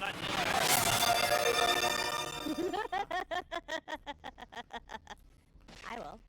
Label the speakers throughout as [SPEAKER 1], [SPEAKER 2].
[SPEAKER 1] I will.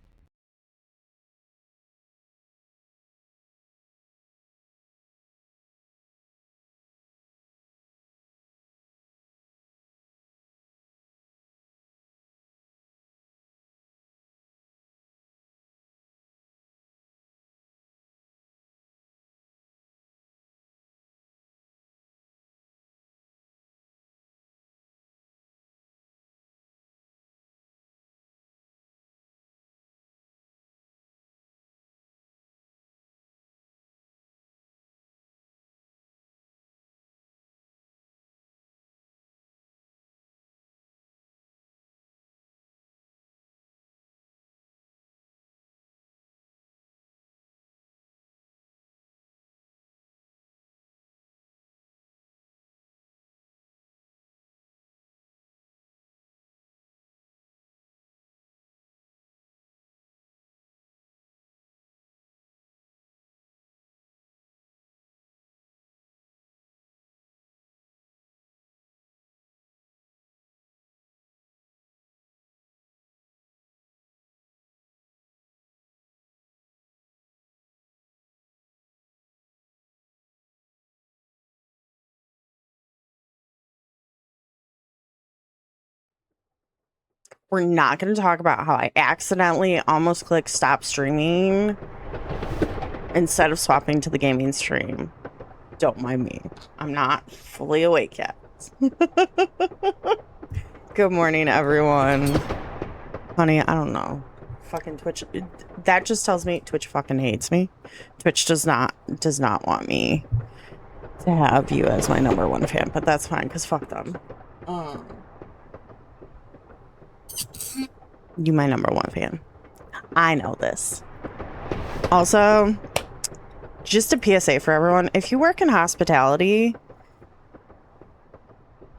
[SPEAKER 2] We're not going to talk about how I accidentally almost clicked stop streaming instead of swapping to the gaming stream. Don't mind me. I'm not fully awake yet. Good morning, everyone. Honey, I don't know. Fucking Twitch. That just tells me Twitch fucking hates me. Twitch does not want me to have you as my #1 fan, but that's fine, because fuck them. You my #1 fan. I know this. Also, just a PSA for everyone. If you work in hospitality,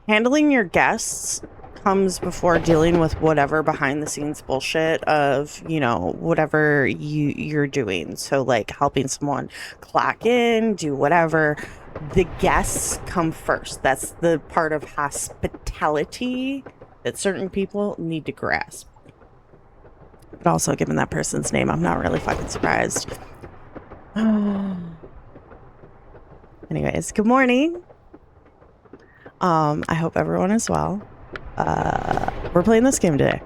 [SPEAKER 2] handling your guests comes before dealing with whatever behind the scenes bullshit of, you know, whatever you're doing. So like helping someone clock in, do whatever. The guests come first. That's the part of hospitality that certain people need to grasp. But also, given that person's name, I'm not really fucking surprised. Anyways, good morning. I hope everyone is well. We're playing this game today.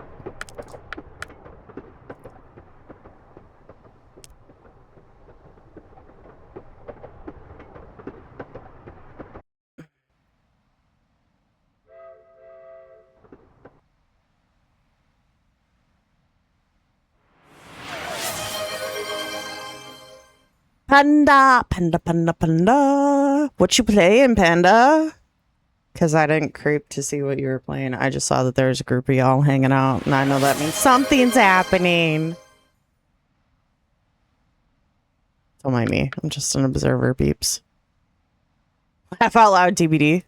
[SPEAKER 2] Panda, panda, panda, panda. What you playing, Panda? Because I didn't creep to see what you were playing. I just saw that there was a group of y'all hanging out, and I know that means something's happening. Don't mind me. I'm just an observer, peeps. Laugh out loud, TBD.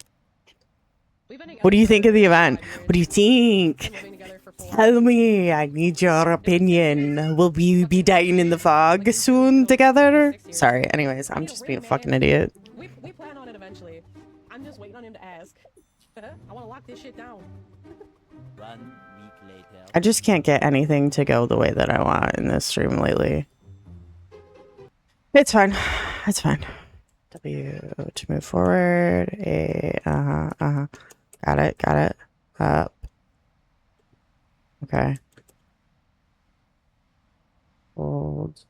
[SPEAKER 2] What do you think of the event? What do you think? Tell me. I need your opinion. Will we be dying in the fog soon together? Sorry. Anyways, I'm just being a fucking idiot.
[SPEAKER 3] We plan on it eventually. I'm just waiting on him to ask. I want to lock this shit down.
[SPEAKER 4] 1 week later.
[SPEAKER 2] I just can't get anything to go the way that I want in this stream lately. It's fine. It's fine. W to move forward. A, Got it. Got it. Up. Okay. Hold.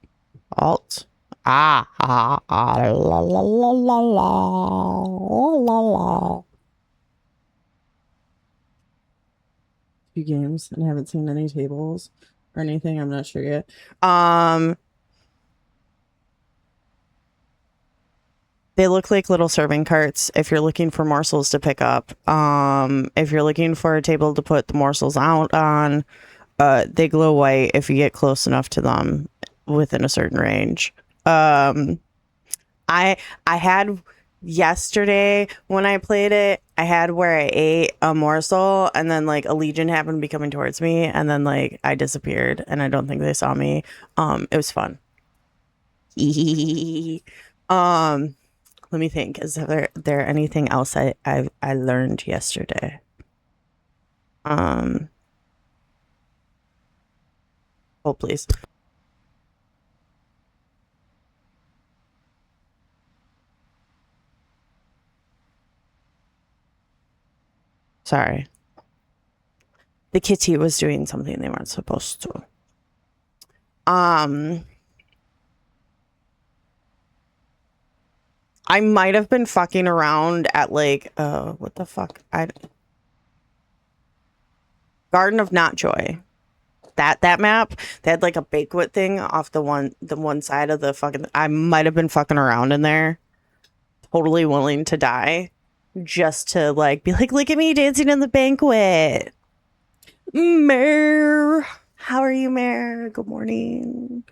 [SPEAKER 2] Alt. La la la la la la la. Two games, and I haven't seen any tables or anything. I'm not sure yet. They look like little serving carts if you're looking for morsels to pick up. If you're looking for a table to put the morsels out on, they glow white if you get close enough to them within a certain range. I had yesterday when I played it, I had where I ate a morsel and then like a legion happened to be coming towards me and then like I disappeared and I don't think they saw me. It was fun. Let me think. Is there anything else I learned yesterday? Hold please. Sorry. The kitty was doing something they weren't supposed to. I might have been fucking around at like, what the fuck? Garden of Not Joy. That map, they had like a banquet thing off the one side of the fucking. I might have been fucking around in there, totally willing to die, just to like be like, look at me dancing in the banquet. Mare, how are you, Mare? Good morning.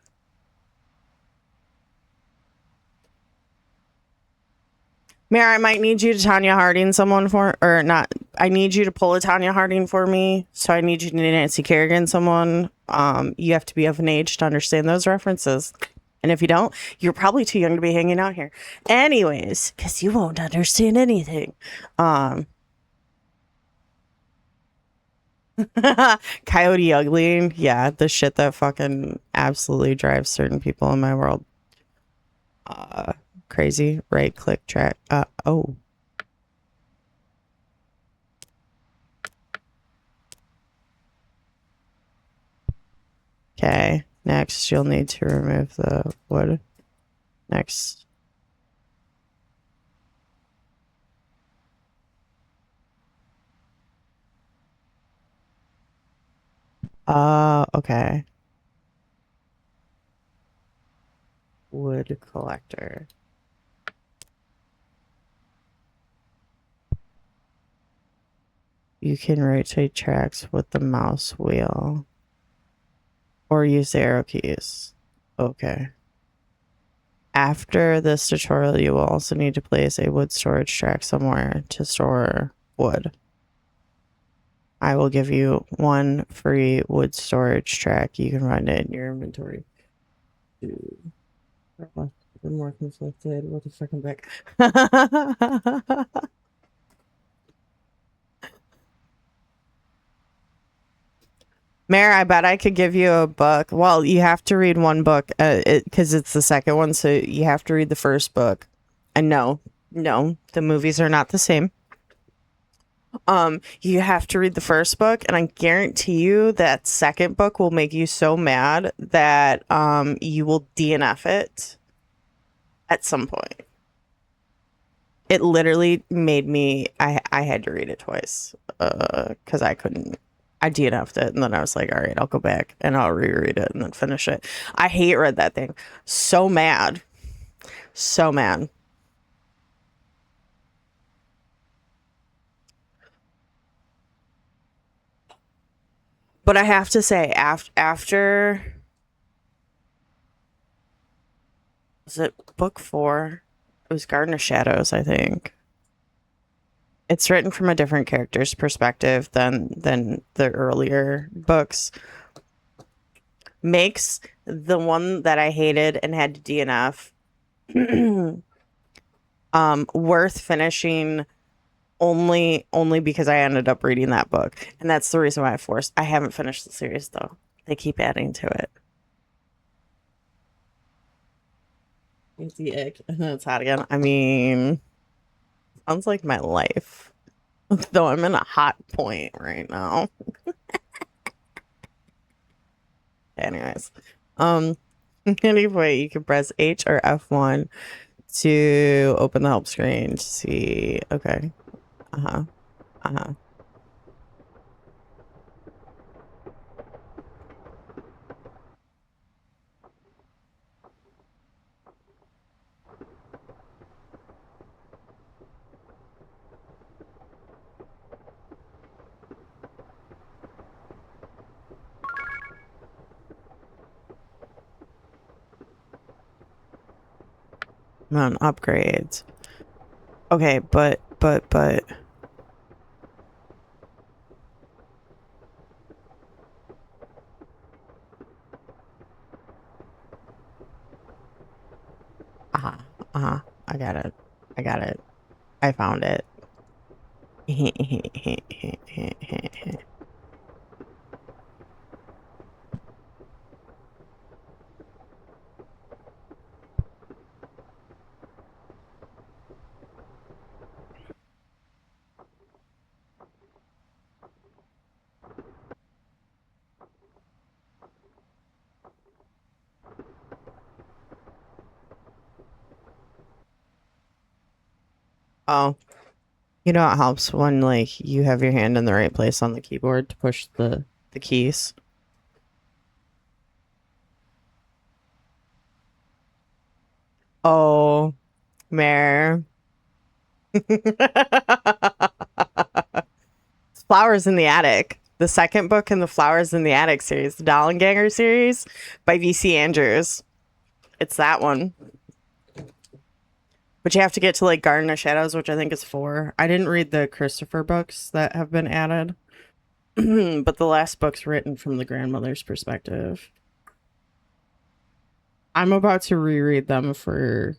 [SPEAKER 2] Mare, I might need you to Tanya Harding someone for, or not. I need you to pull a Tanya Harding for me. So I need you to Nancy Kerrigan someone. You have to be of an age to understand those references. And if you don't, you're probably too young to be hanging out here. Anyways, because you won't understand anything. Coyote Ugly. Yeah, the shit that fucking absolutely drives certain people in my world. Crazy. Right click track. Oh. Okay. Next, you'll need to remove the wood. Next. Okay. Wood collector. You can rotate tracks with the mouse wheel. Or use the arrow keys. Okay. After this tutorial, you will also need to place a wood storage track somewhere to store wood. I will give you one free wood storage track. You can find it in your inventory. More conflicted. What the fucking back? Mare, I bet I could give you a book. Well, you have to read one book because it's the second one, so you have to read the first book. And no, the movies are not the same. You have to read the first book, and I guarantee you that second book will make you so mad that you will DNF it at some point. It literally made me. I had to read it twice because I couldn't. I DNF'd it, and then I was like, all right, I'll go back and I'll reread it and then finish it. I hate read that thing. So mad. So mad. But I have to say, after was it book 4? It was Garden of Shadows, I think. It's written from a different character's perspective than the earlier books. Makes the one that I hated and had to DNF worth finishing only because I ended up reading that book. And that's the reason why I haven't finished the series though. They keep adding to it. It's the ick and then it's hot again. I mean, sounds like my life. Though I'm in a hot point right now. Anyways. Anyway, you can press H or F1 to open the help screen to see. Okay. On upgrades. Okay, but I got it. I got it. I found it. Oh, you know it helps when like you have your hand in the right place on the keyboard to push the keys. Oh, Mare. Flowers in the Attic. The second book in the Flowers in the Attic series, the Dollenganger series by V.C. Andrews. It's that one. But you have to get to like Garden of Shadows, which I think is 4. I didn't read the Christopher books that have been added, but the last book's written from the grandmother's perspective. I'm about to reread them for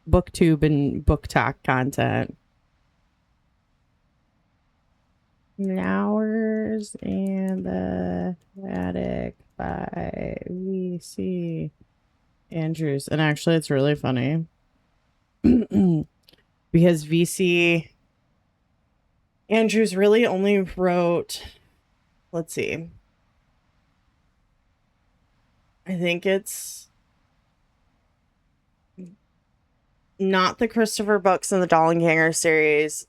[SPEAKER 2] booktube and book talk content. Flowers in the Attic by V.C. Andrews. And actually, it's really funny because V.C. Andrews really only wrote, let's see, I think it's not the Christopher books in the Dollenganger series.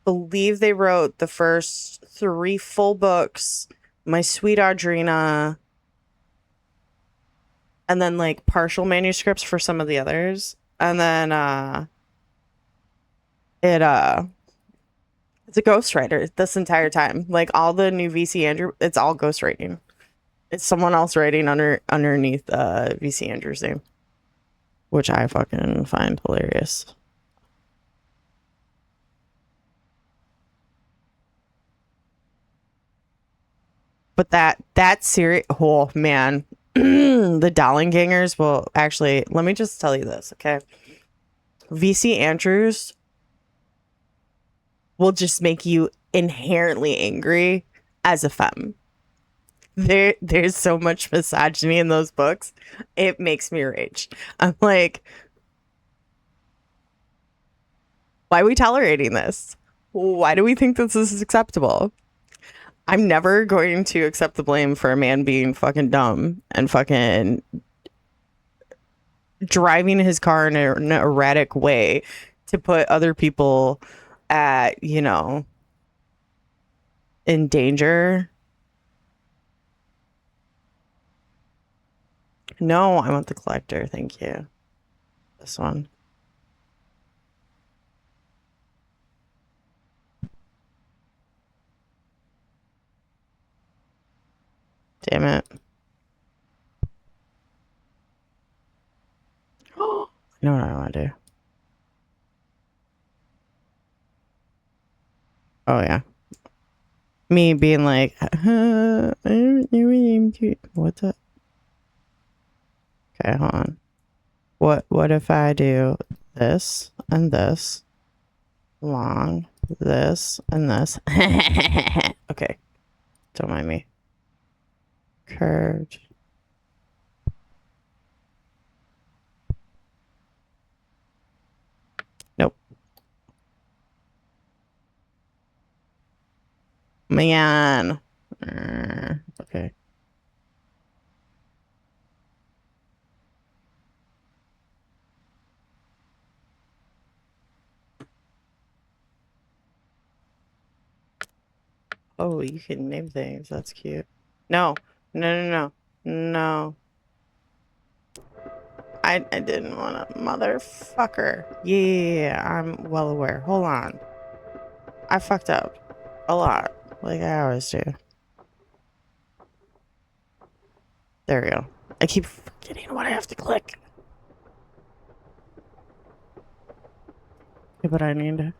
[SPEAKER 2] Believe they wrote the first 3 full books, My Sweet Audrina, and then like partial manuscripts for some of the others. And then it's a ghostwriter this entire time. Like all the new VC Andrew, it's all ghostwriting. It's someone else writing underneath VC Andrew's name, which I fucking find hilarious. But that series, oh man, the Dollengangers will actually. Let me just tell you this, okay? VC Andrews will just make you inherently angry as a femme. There's so much misogyny in those books. It makes me rage. I'm like, why are we tolerating this? Why do we think this is acceptable? I'm never going to accept the blame for a man being fucking dumb and fucking driving his car in an erratic way to put other people at, in danger. No, I want the collector. Thank you. This one. Damn it. I know what I want to do. Oh, yeah. Me being like, what's up? Okay, hold on. What if I do this and this, long, this and this? Okay, don't mind me. Curved. Nope. Man. Okay. Oh, you can name things. That's cute. No. No, no, no. No. I didn't want to. Motherfucker. Yeah, I'm well aware. Hold on. I fucked up. A lot. Like I always do. There we go. I keep forgetting what I have to click. Yeah, but I need to.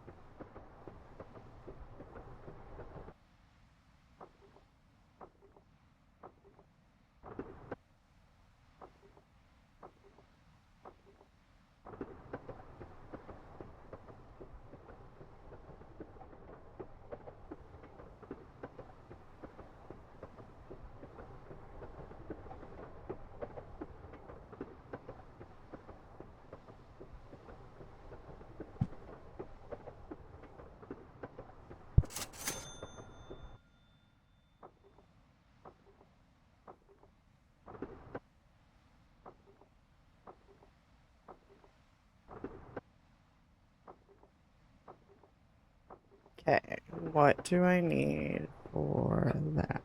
[SPEAKER 2] Okay, what do I need for that?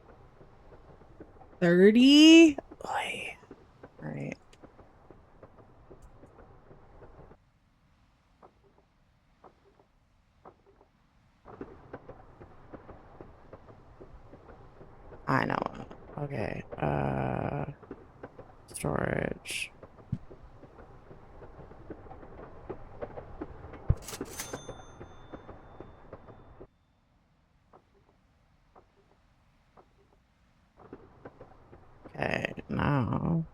[SPEAKER 2] 30? Oy. All right. I know. Okay. Storage. Okay, now.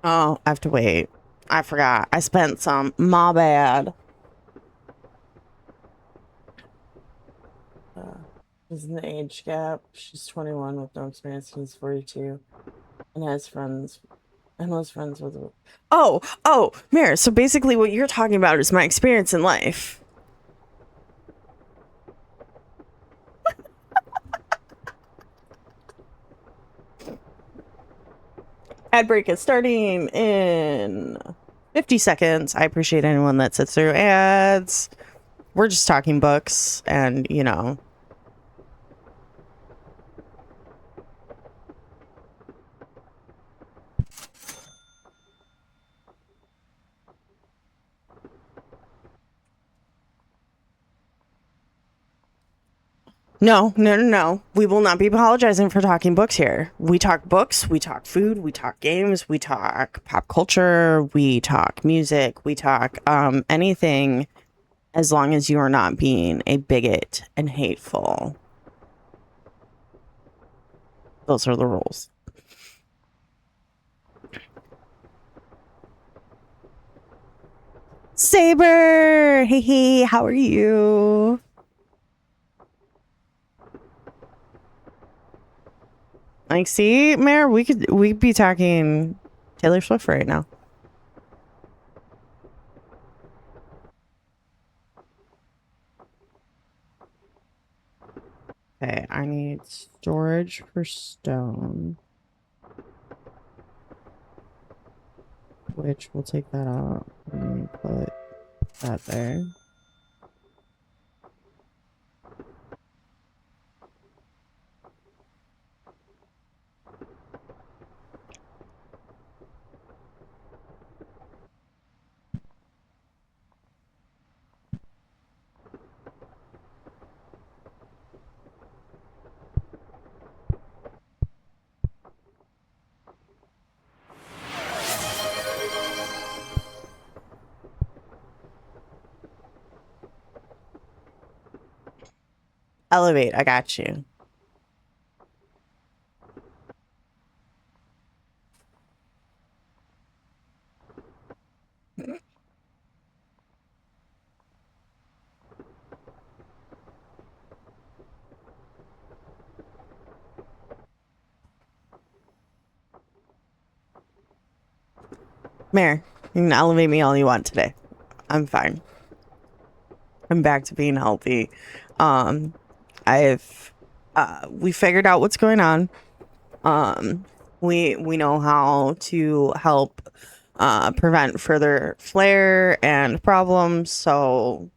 [SPEAKER 2] Oh, I have to wait. I forgot. I spent some. My bad. Is in the age gap. She's 21 with no experience. He's 42 and has friends and was friends with. Oh, Mir. So basically, what you're talking about is my experience in life. Ad break is starting in 50 seconds. I appreciate anyone that sits through ads. We're just talking books and, you know. No. We will not be apologizing for talking books here. We talk books, we talk food, we talk games, we talk pop culture, we talk music, we talk anything as long as you are not being a bigot and hateful. Those are the rules. Saber! Hey, how are you? Like, see, Mayor, we'd be talking Taylor Swift right now. Okay, I need storage for stone. Which we'll take that out and put that there. Elevate, I got you. Mayor, you can elevate me all you want today. I'm fine. I'm back to being healthy. I've we figured out what's going on. We know how to help prevent further flare and problems, so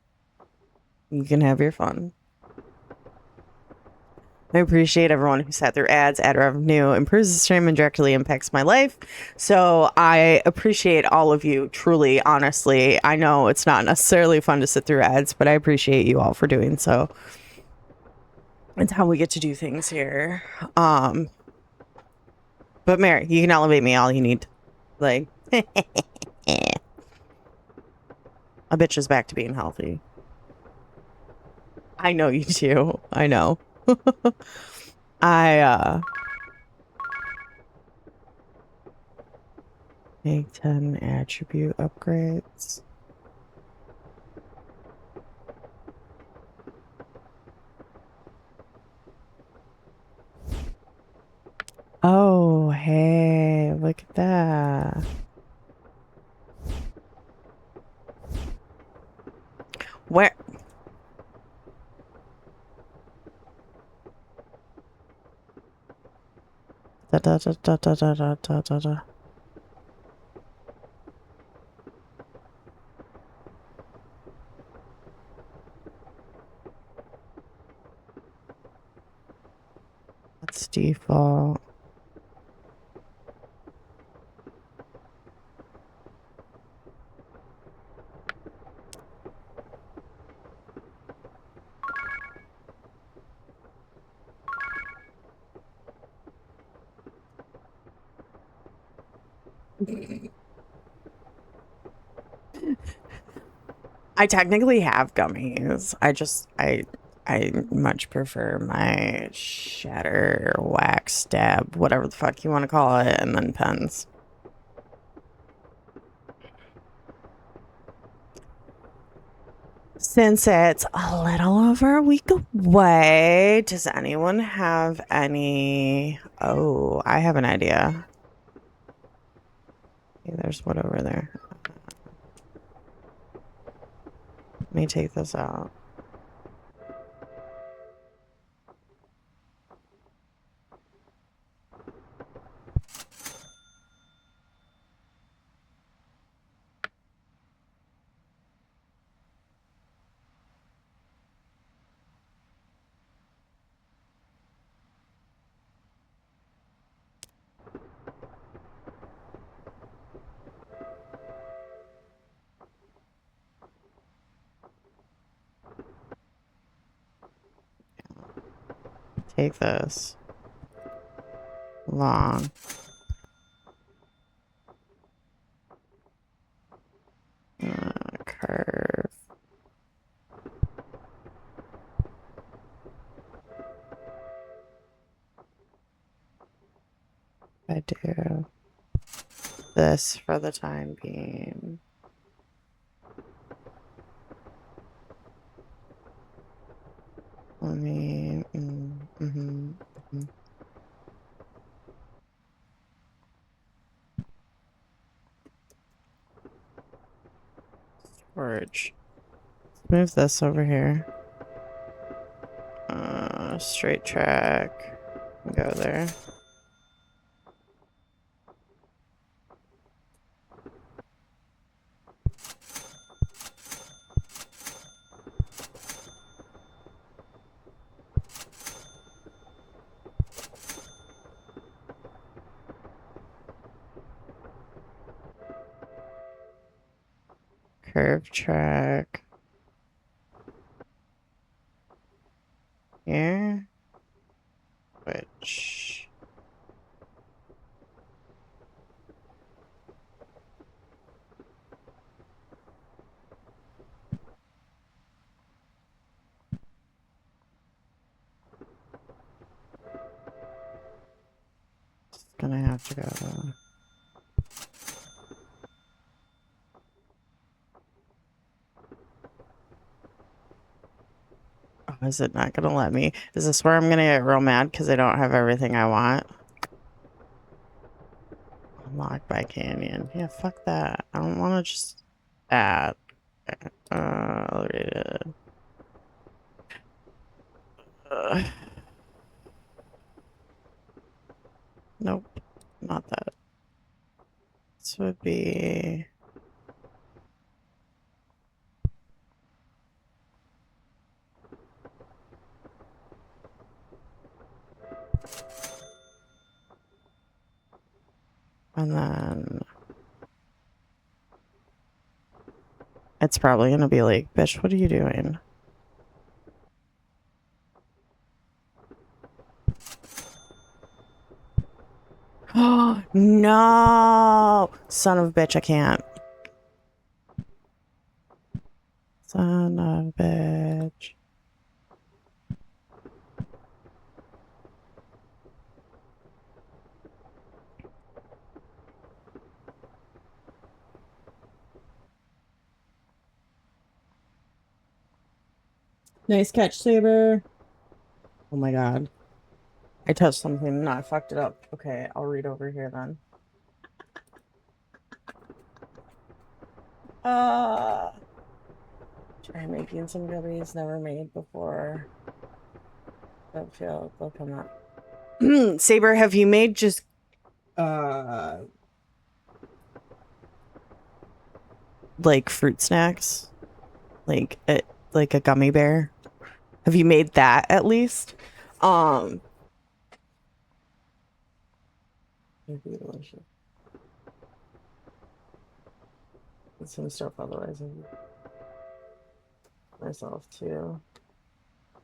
[SPEAKER 2] you can have your fun. I appreciate everyone who sat through ads. Ad revenue improves the stream and directly impacts my life. So I appreciate all of you, truly, honestly. I know it's not necessarily fun to sit through ads, but I appreciate you all for doing so. It's how we get to do things here. But Mary, you can elevate me all you need. Like, a bitch is back to being healthy. I know you do. I know. Make 10 attribute upgrades. Oh, hey, look at that. Where? Da, da, da, da, da, da, da, da, da, da. That's default. I technically have gummies. I much prefer my shatter, wax, stab, whatever the fuck you want to call it, and then pens. Since it's a little over a week away, does anyone have any... Oh, I have an idea. Okay, there's wood over there. Let me take this out. Take this. Long. Curve. I do this for the time being. Let me... Storage. Move this over here. Straight track. Go there. Curve track. Here. Which... It's gonna have to go... Oh, is it not gonna let me? Is this where I'm gonna get real mad because I don't have everything I want? Unlocked by Canyon. Yeah, fuck that. I don't want to just add. I'll read it. Nope, not that. This would be... And then... It's probably gonna be like, bitch, what are you doing? Oh, no! Son of a bitch, I can't. Son of a bitch. Nice catch, Saber. Oh my god. I touched something and I fucked it up. Okay, I'll read over here then. Try making some gummies never made before. Don't feel they'll come out. Saber, have you made just like fruit snacks? Like a gummy bear? Have you made that at least? It'd be delicious. It's some stuff otherwise. Myself too.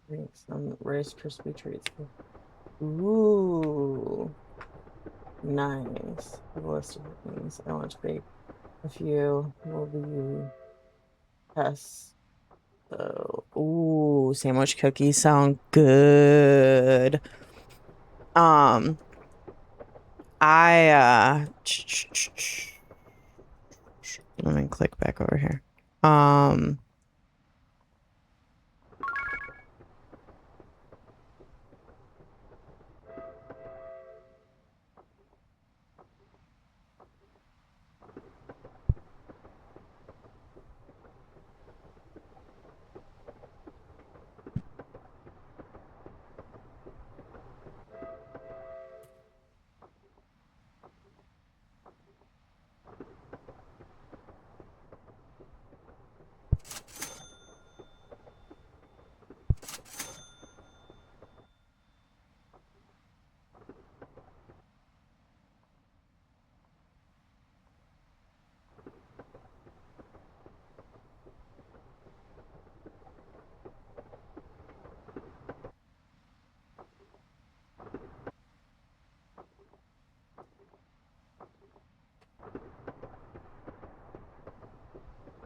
[SPEAKER 2] Make some Rice Krispie treats. Ooh, nice. I have a list of things I want to bake. A few will be pesto. Ooh, sandwich cookies sound good. Let me click back over here.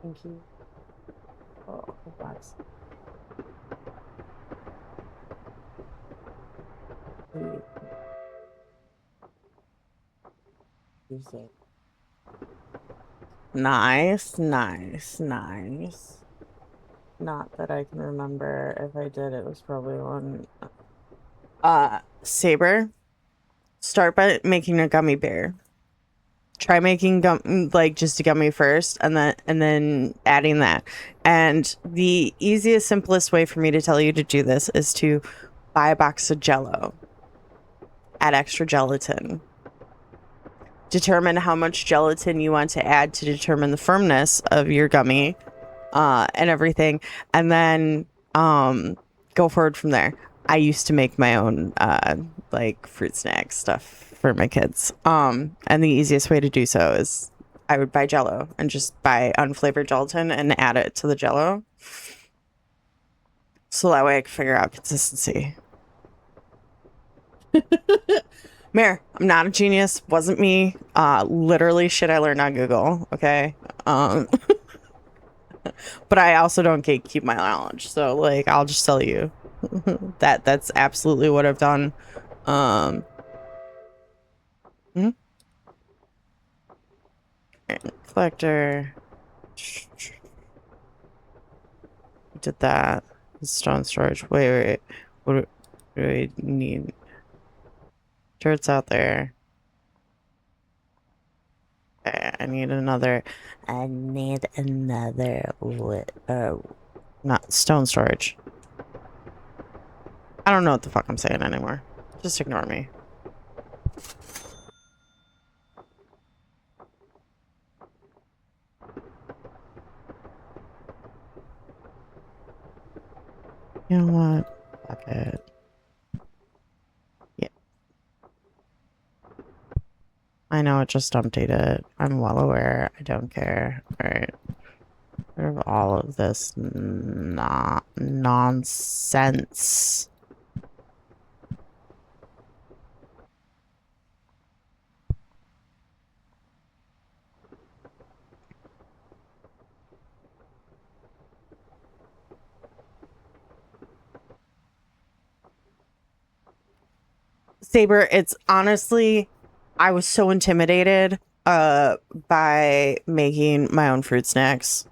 [SPEAKER 2] Thank you. Oh, the box. Nice, nice, nice. Not that I can remember. If I did, it was probably one. Saber, start by making a gummy bear. Try making like just a gummy first, and then adding that. And the easiest, simplest way for me to tell you to do this is to buy a box of Jell-O. Add extra gelatin. Determine how much gelatin you want to add to determine the firmness of your gummy, and everything, and then go forward from there. I used to make my own like fruit snack stuff for my kids. And the easiest way to do so is I would buy Jell-O and just buy unflavored gelatin and add it to the Jell-O. So that way I can figure out consistency. Mare, I'm not a genius. Wasn't me. Literally shit I learned on Google. Okay. But I also don't gatekeep my knowledge. So like I'll just tell you that's absolutely what I've done. Collector. Did that. Stone storage. Wait. What do I need? Dirt's out there. Okay, I need another not stone storage. I don't know what the fuck I'm saying anymore. Just ignore me. You know what? Fuck it. Yeah. I know it just updated. I'm well aware. I don't care. Alright. Rid of all of this nonsense. Saber, it's honestly, I was so intimidated by making my own fruit snacks.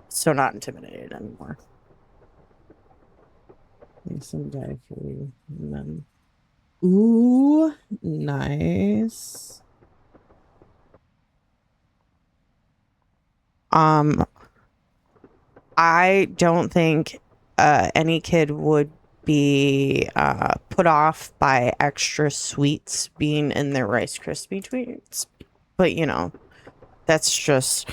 [SPEAKER 2] So not intimidated anymore. Need some dye food. And then... Ooh, nice. I don't think any kid would be put off by extra sweets being in their Rice Krispie treats. But, you know, that's just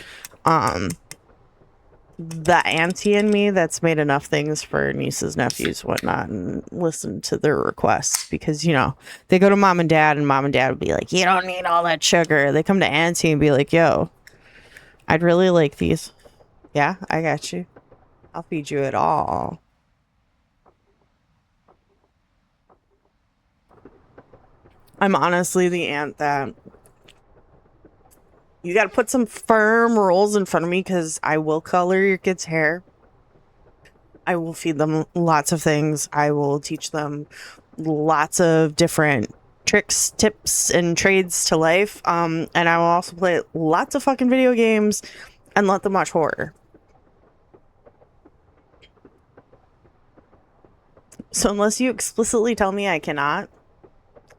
[SPEAKER 2] the auntie in me that's made enough things for nieces, nephews, whatnot, and listen to their requests because, you know, they go to mom and dad would be like, you don't need all that sugar. They come to auntie and be like, yo, I'd really like these. Yeah, I got you. I'll feed you it all. I'm honestly the aunt that you got to put some firm rules in front of me because I will color your kids' hair. I will feed them lots of things. I will teach them lots of different tricks, tips, and trades to life. And I will also play lots of fucking video games and let them watch horror. So unless you explicitly tell me I cannot,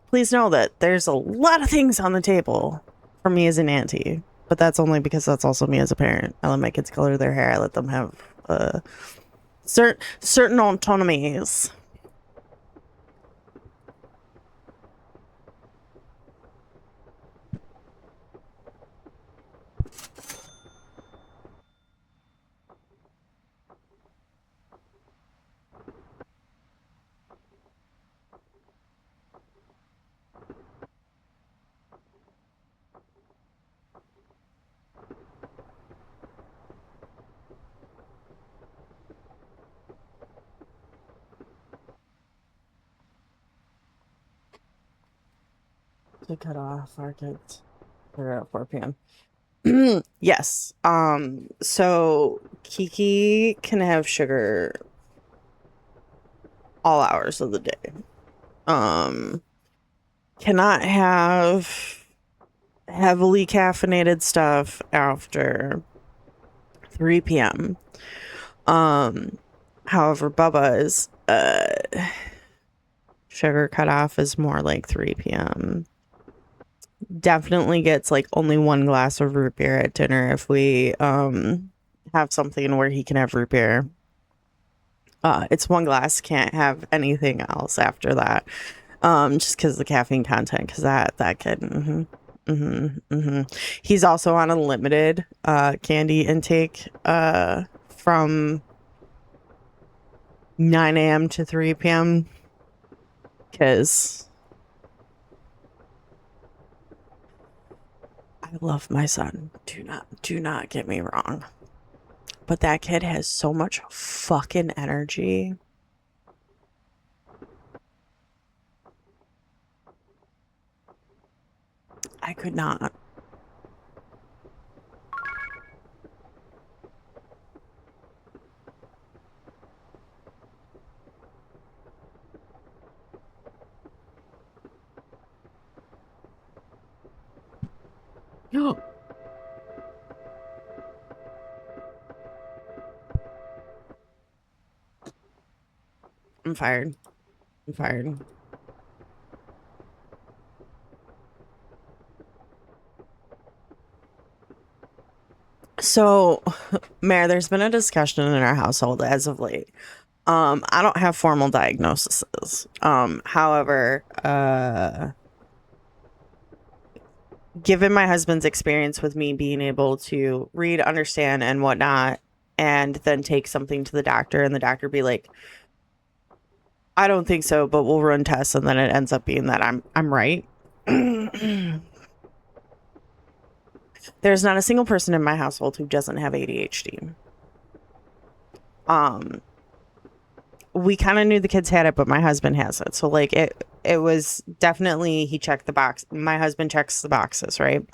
[SPEAKER 2] please know that there's a lot of things on the table for me as an auntie. But that's only because that's also me as a parent. I let my kids color their hair. I let them have certain autonomies. To cut off our kids. They're at 4 p.m. Yes. So Kiki can have sugar all hours of the day. Cannot have heavily caffeinated stuff after 3 p.m. However, Bubba's sugar cutoff is more like 3 p.m. Definitely gets like only 1 glass of root beer at dinner if we have something where he can have root beer. It's 1 glass, can't have anything else after that. Just because the caffeine content, because that kid. He's also on a limited candy intake from 9 a.m. to 3 p.m. because I love my son. Do not get me wrong. But that kid has so much fucking energy. I could not. I'm fired. I'm fired. So, Mayor, there's been a discussion in our household as of late. I don't have formal diagnoses. However, given my husband's experience with me being able to read, understand, and whatnot, and then take something to the doctor, and the doctor be like, "I don't think so, but we'll run tests," and then it ends up being that I'm right. There's not a single person in my household who doesn't have ADHD. We kind of knew the kids had it, but my husband has it. So like it was definitely, he checked the box. My husband checks the boxes, right?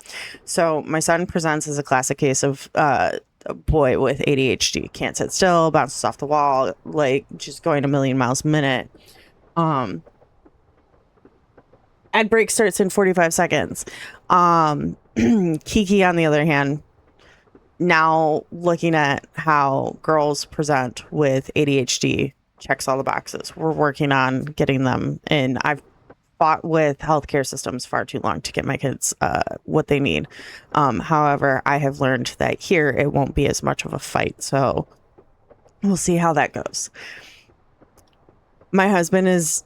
[SPEAKER 2] So my son presents as a classic case of a boy with ADHD. Can't sit still, bounces off the wall, like just going a million miles a minute. And break starts in 45 seconds. Kiki, on the other hand, now looking at how girls present with ADHD, checks all the boxes. We're working on getting them in. I've fought with healthcare systems far too long to get my kids what they need. However, I have learned that here it won't be as much of a fight. So we'll see how that goes. My husband is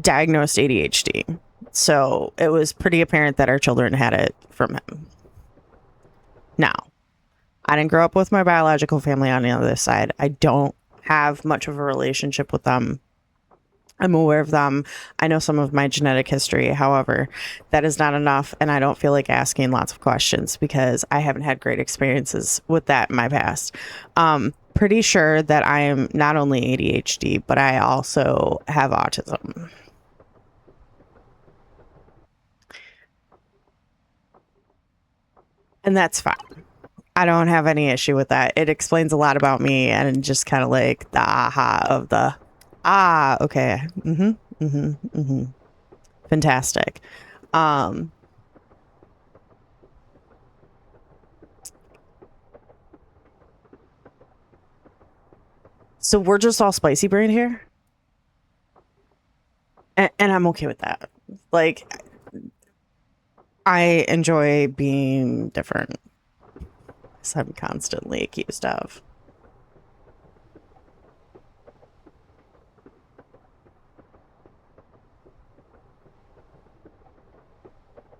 [SPEAKER 2] diagnosed ADHD. So it was pretty apparent that our children had it from him. Now, I didn't grow up with my biological family on the other side. I don't have much of a relationship with them. I'm aware of them. I know some of my genetic history. However, that is not enough. And I don't feel like asking lots of questions because I haven't had great experiences with that in my past. Pretty sure that I am not only ADHD, but I also have autism. And that's fine. I don't have any issue with that. It explains a lot about me and just kind of like the aha of the okay. Fantastic. Um so we're just all spicy brain here. And I'm okay with that. Like I enjoy being different. As I'm constantly accused of.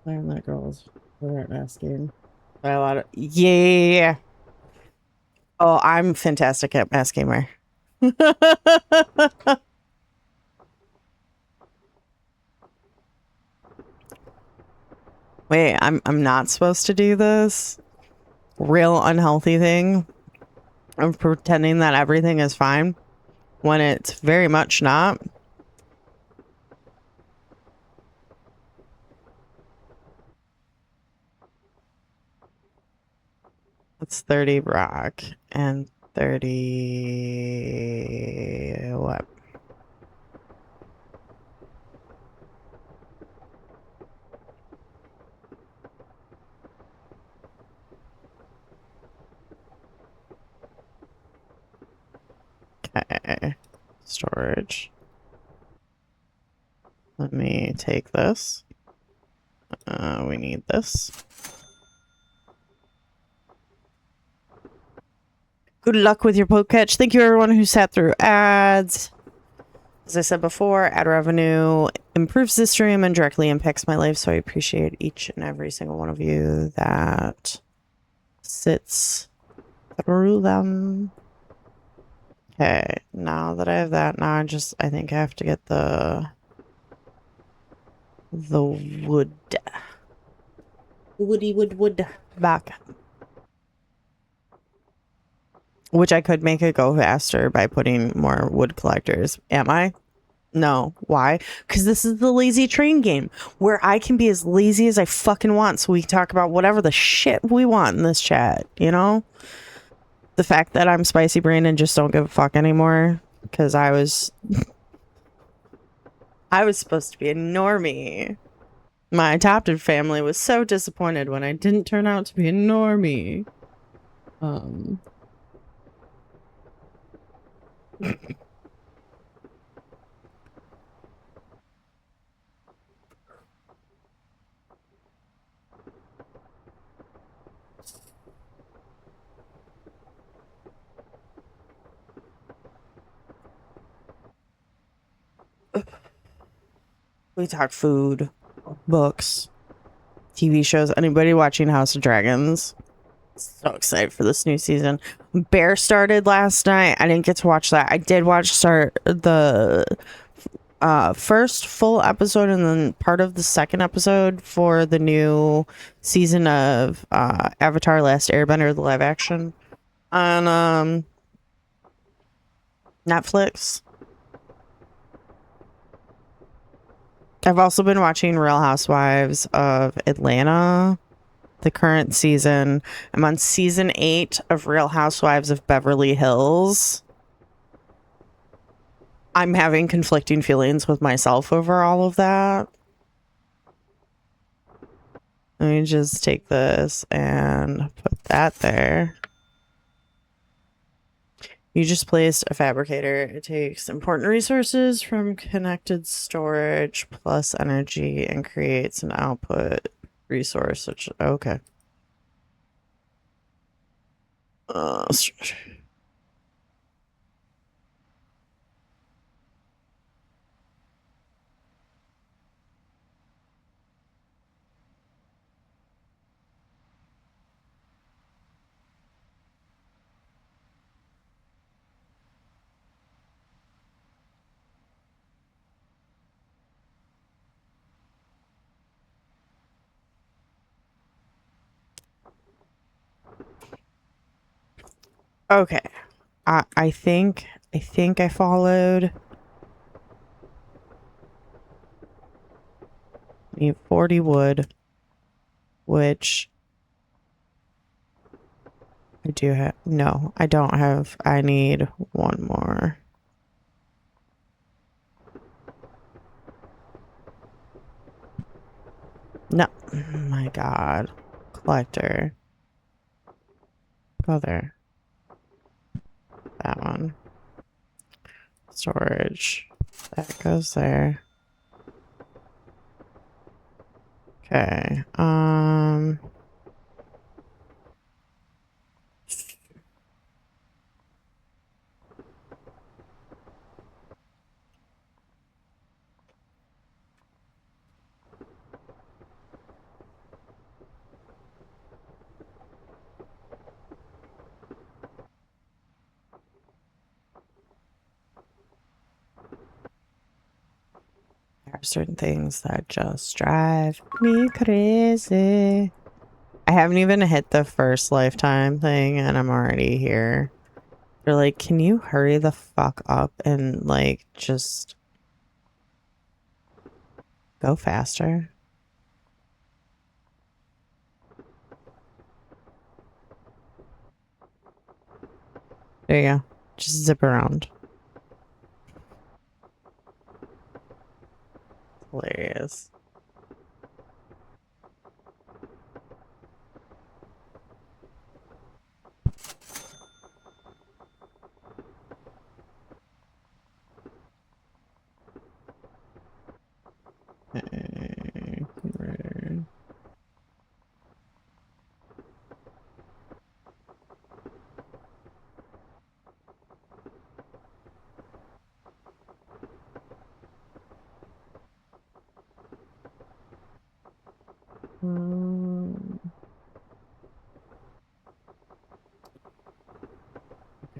[SPEAKER 2] Learn that girls weren't asking by a lot of yeah. Oh, I'm fantastic at mass gamer. Wait, I'm not supposed to do this real unhealthy thing of pretending that everything is fine when it's very much not. It's 30 rock and 30 what? Okay. Storage. Let me take this. We need this. Good luck with your poke catch. Thank you everyone who sat through ads. As I said before, ad revenue improves the stream and directly impacts my life, so I appreciate each and every single one of you that sits through them. Okay, now that I have that, now I think I have to get the wood. Wood back. Which I could make it go faster by putting more wood collectors. Am I? No. Why? Because this is the lazy train game where I can be as lazy as I fucking want so we can talk about whatever the shit we want in this chat, you know? The fact that I'm spicy brain and just don't give a fuck anymore because I was supposed to be a normie. My adopted family was so disappointed when I didn't turn out to be a normie. We talk food, books, TV shows. Anybody watching House of Dragons? So excited for this new season. Bear started last night. I didn't get to watch that. I did start the first full episode and then part of the second episode for the new season of Avatar Last Airbender, the live action on Netflix. I've also been watching Real Housewives of Atlanta, the current season. I'm on season 8 of Real Housewives of Beverly Hills. I'm having conflicting feelings with myself over all of that. Let me just take this and put that there. You just placed a fabricator. It takes important resources from connected storage plus energy and creates an output resource. Which, okay. Okay. I think I followed. Need 40 wood, which I do have. No, I don't have. I need one more. No. Oh my God. Collector. Go there. That one. Storage. That goes there. Okay. There are certain things that just drive me crazy. I haven't even hit the first lifetime thing and I'm already here. They're like, can you hurry the fuck up and like just go faster? There you go. Just zip around. Hilarious. Okay, converter.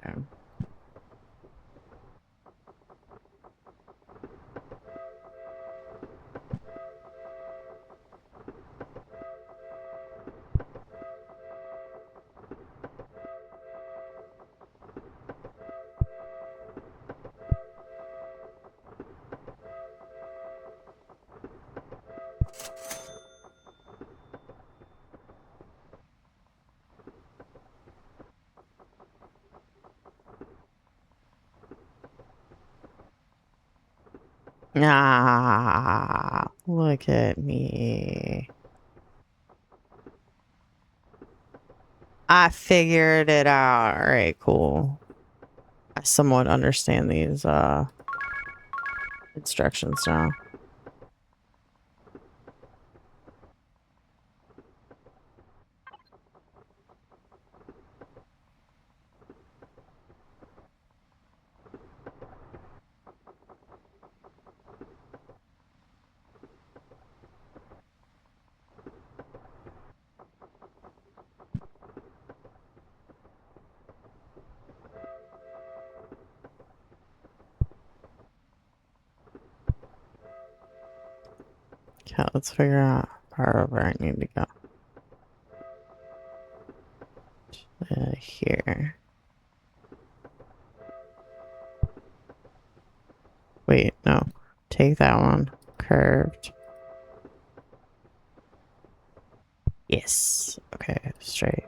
[SPEAKER 2] Okay. Ah, look at me. I figured it out. All right, cool. I somewhat understand these instructions now. Okay, let's figure out wherever I need to go. Here. Wait, no. Take that one. Curved. Yes. Okay, straight.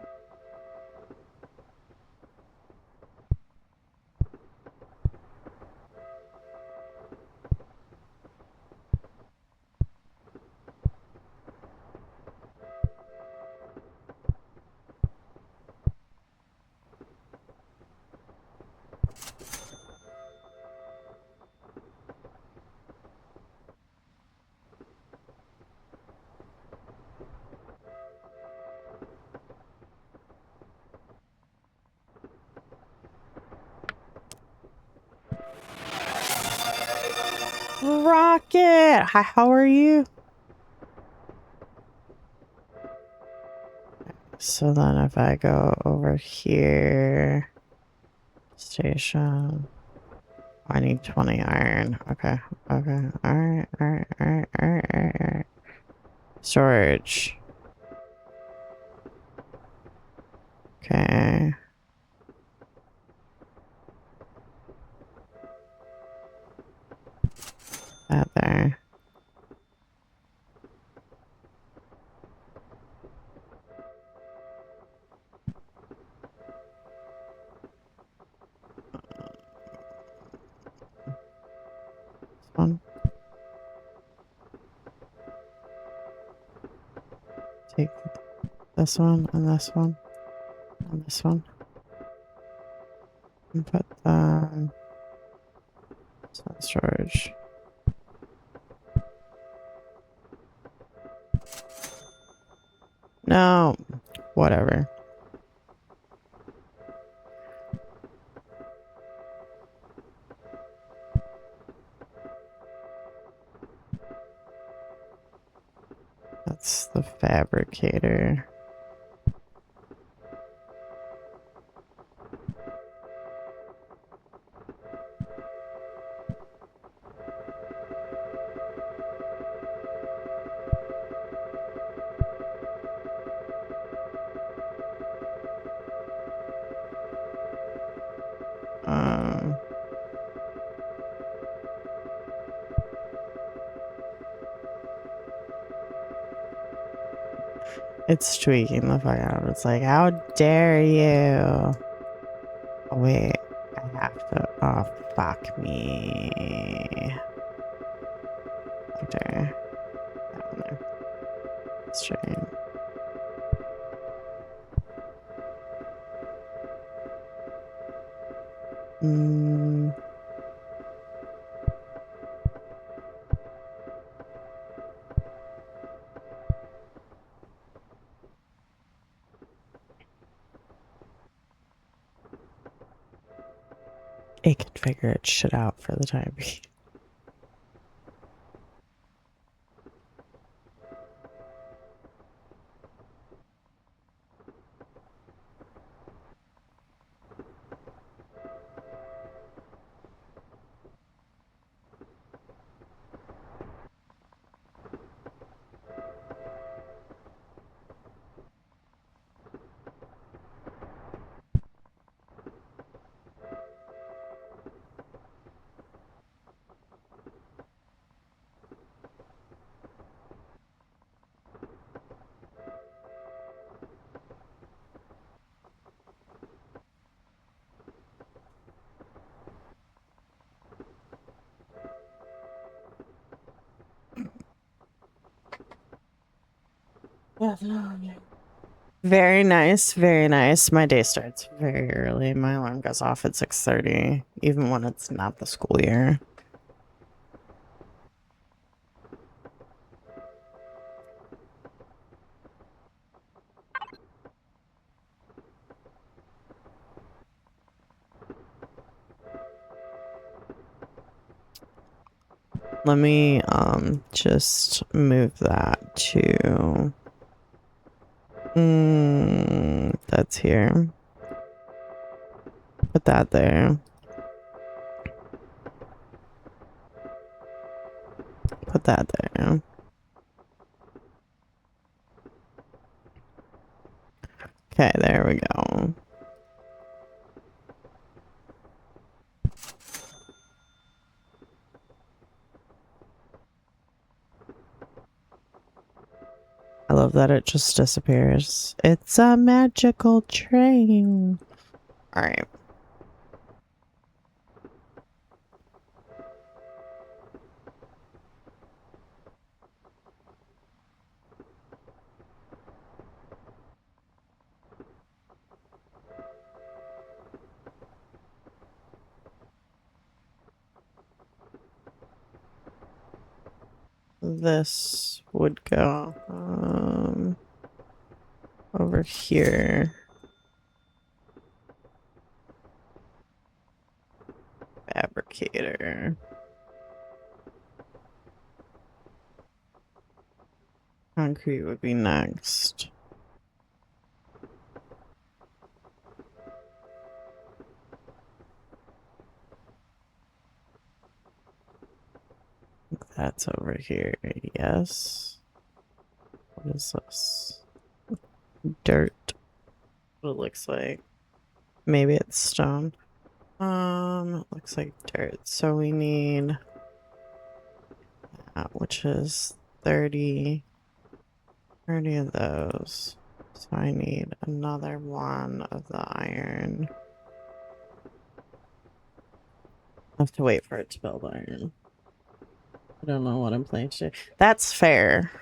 [SPEAKER 2] Rocket! Hi, how are you? So then if I go over here, station, I need 20 iron. Okay, okay, alright, alright, alright, alright, alright. Storage. Okay. Take this one and this one and this one. And put that in storage. No, whatever. That's the fabricator. It's tweaking the fuck out. It's like, how dare you? Oh, wait, I have to. Oh, fuck me. Okay. That one there. Straight. It can figure its shit out for the time being. Very nice, very nice. My day starts very early. My alarm goes off at 6:30, even when it's not the school year. Let me just move that to that's here. Put that there. Put that there. Okay, there we go. I love that it just disappears. It's a magical train. All right. This would go over here. Fabricator. Concrete would be next. That's over here. Yes. What is this? Dirt. What it looks like. Maybe it's stone. It looks like dirt. So we need that, which is 30 of those. So I need another one of the iron. I have to wait for it to build iron. I don't know what I'm playing today. That's fair.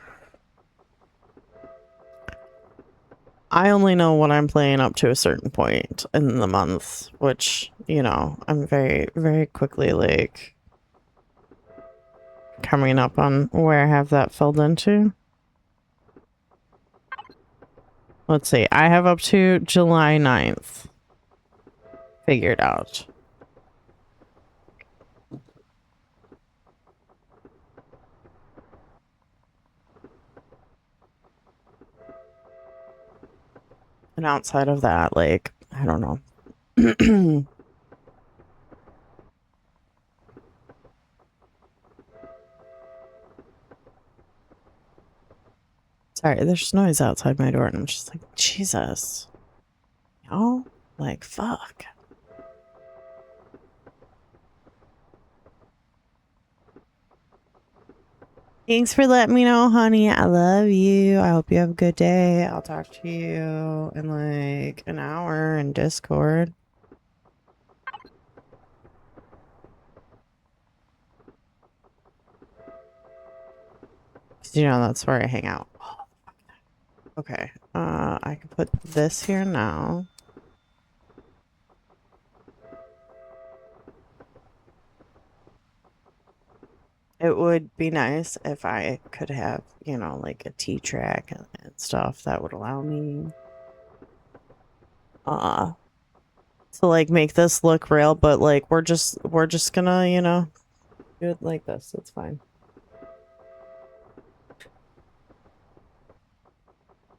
[SPEAKER 2] I only know what I'm playing up to a certain point in the month, which, you know, I'm very, very quickly like coming up on where I have that filled into. Let's see. I have up to July 9th figured out. And outside of that, like, I don't know. Sorry, there's noise outside my door, and I'm just like, Jesus. Y'all? Like, fuck. Thanks for letting me know, honey. I love you. I hope you have a good day. I'll talk to you in like an hour in Discord. 'Cause, you know, that's where I hang out. Okay. I can put this here now. It would be nice if I could have, you know, like a T-track and stuff that would allow me to like make this look real, but like we're just gonna, you know, do it like this. It's fine.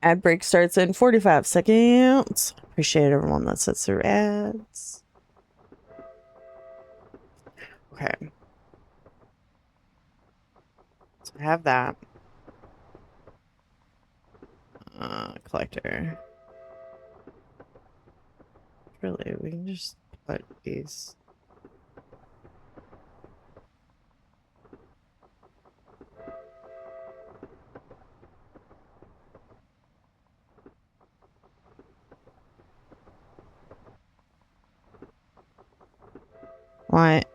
[SPEAKER 2] Ad break starts in 45 seconds. Appreciate everyone that sits through ads. Okay. So I have that. Collector. Really, we can just put these.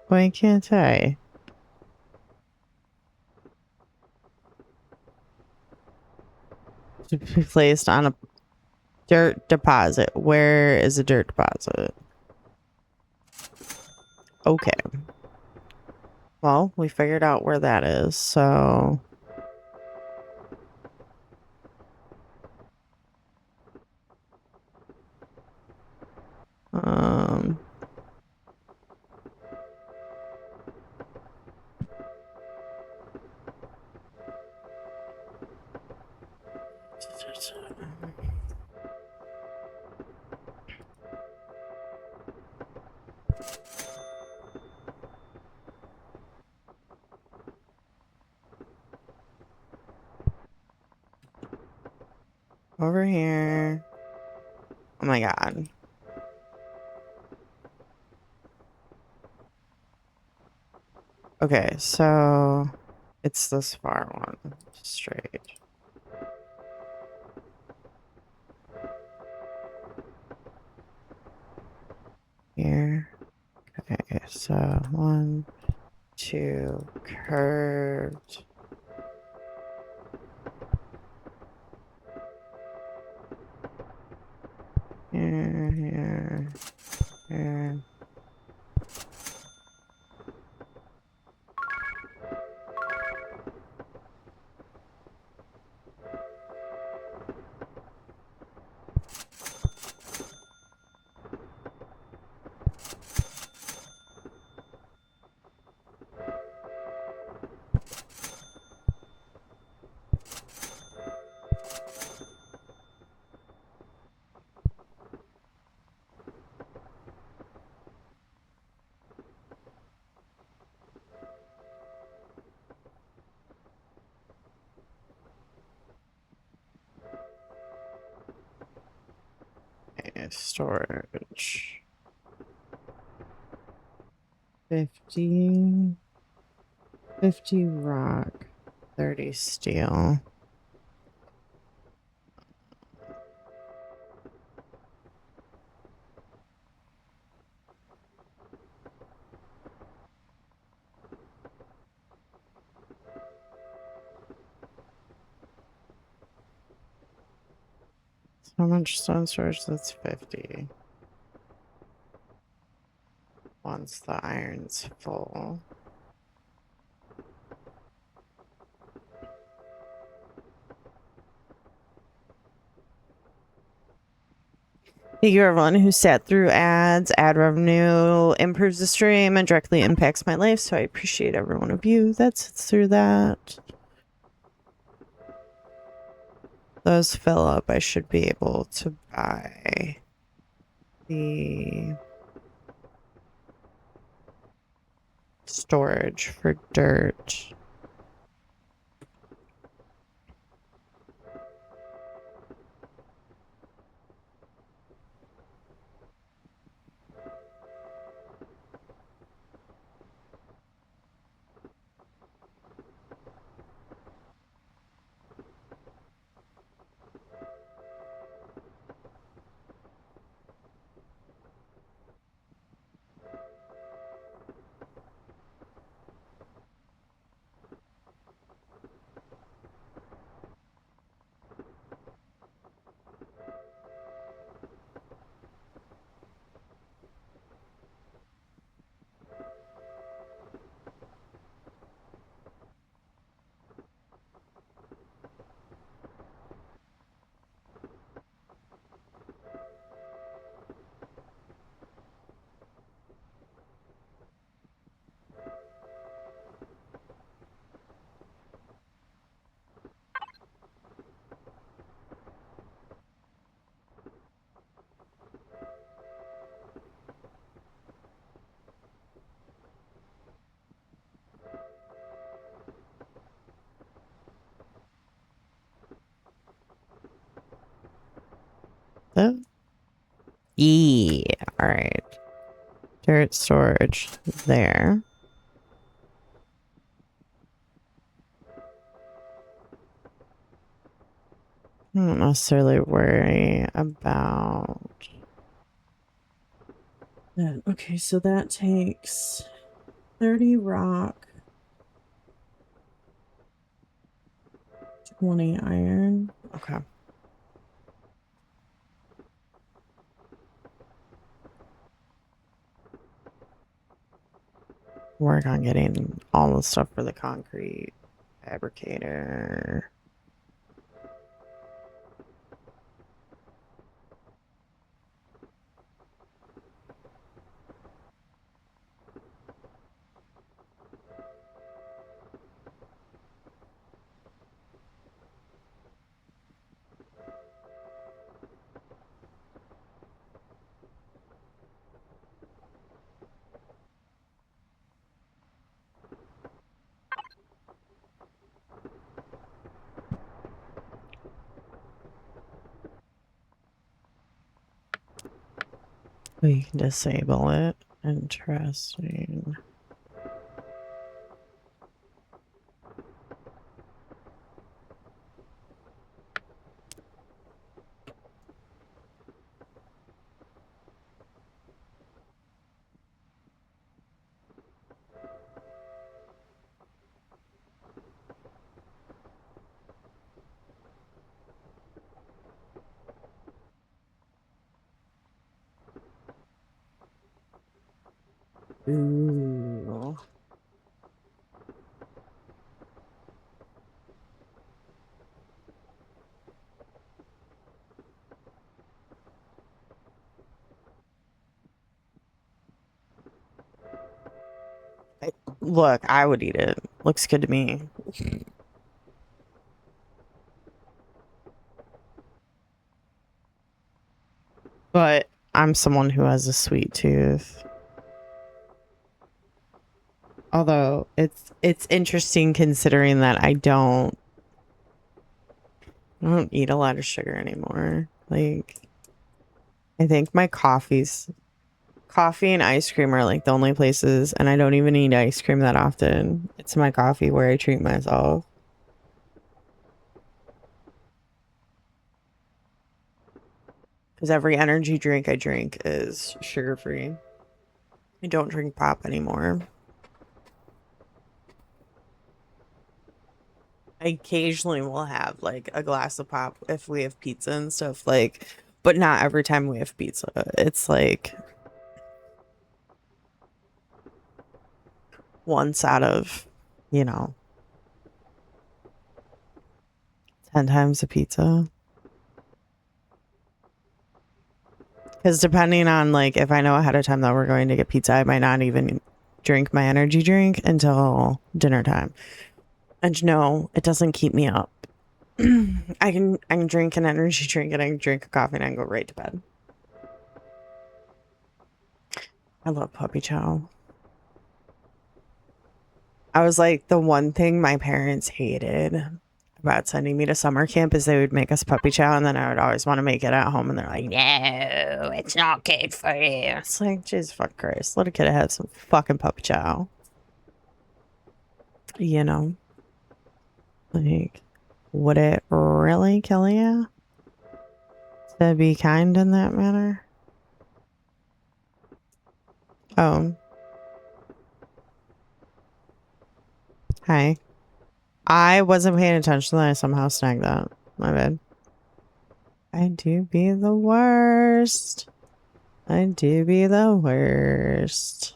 [SPEAKER 2] Why can't I? To be placed on a dirt deposit. Where is a dirt deposit? Okay. Well, we figured out where that is, so... Um... Over here. Oh my god. Okay, so... It's this far one. Straight. Here. Okay, so 1, 2, curved. Here, here. Okay, storage. 50 rock, 30 steel. How much stone storage? That's 50. Once the iron's full. Thank you, everyone who sat through ads. Ad revenue improves the stream and directly impacts my life, so I appreciate every one of you that sits through that. Those fill up, I should be able to buy the storage for dirt. Oh. Yeah, all right. Dirt storage there. I don't necessarily worry about that. Okay, so that takes 30 rock, 20 iron. Okay. Work on getting all the stuff for the concrete fabricator. We can disable it. Interesting. Ooh. Look, I would eat it. Looks good to me. But I'm someone who has a sweet tooth. Although it's interesting considering that I don't eat a lot of sugar anymore. Like, I think my coffee and ice cream are like the only places, and I don't even eat ice cream that often. It's my coffee where I treat myself. Because every energy drink I drink is sugar-free. I don't drink pop anymore. occasionally we'll have like a glass of pop if we have pizza and stuff, like, but not every time we have pizza. It's like once out of, you know, 10 times a pizza. Because depending on like if I know ahead of time that we're going to get pizza, I might not even drink my energy drink until dinner time. And no, it doesn't keep me up. I can drink an energy drink and I can drink a coffee and I can go right to bed. I love puppy chow. I was like, the one thing my parents hated about sending me to summer camp is they would make us puppy chow, and then I would always want to make it at home, and they're like, no, it's not good for you. It's like, Jesus fuck Christ, let a kid have some fucking puppy chow. You know? Like, would it really kill you to be kind in that manner? Oh. Hi. I wasn't paying attention, then I somehow snagged that. My bad. I do be the worst. I do be the worst.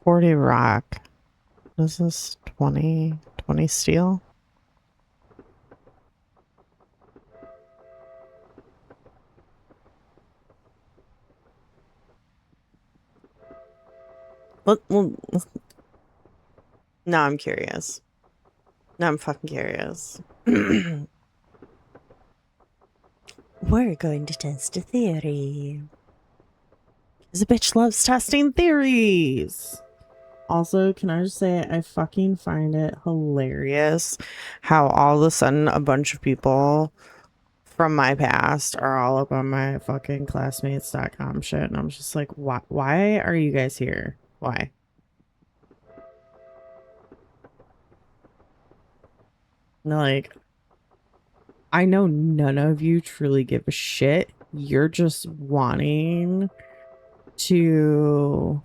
[SPEAKER 2] $40 rock. Is this 20 steel? Well, now I'm curious. Now I'm fucking curious. We're going to test a theory. Because a bitch loves testing theories. Also, can I just say, I fucking find it hilarious how all of a sudden a bunch of people from my past are all up on my fucking classmates.com shit. And I'm just like, why are you guys here? Why? Like, I know none of you truly give a shit. You're just wanting to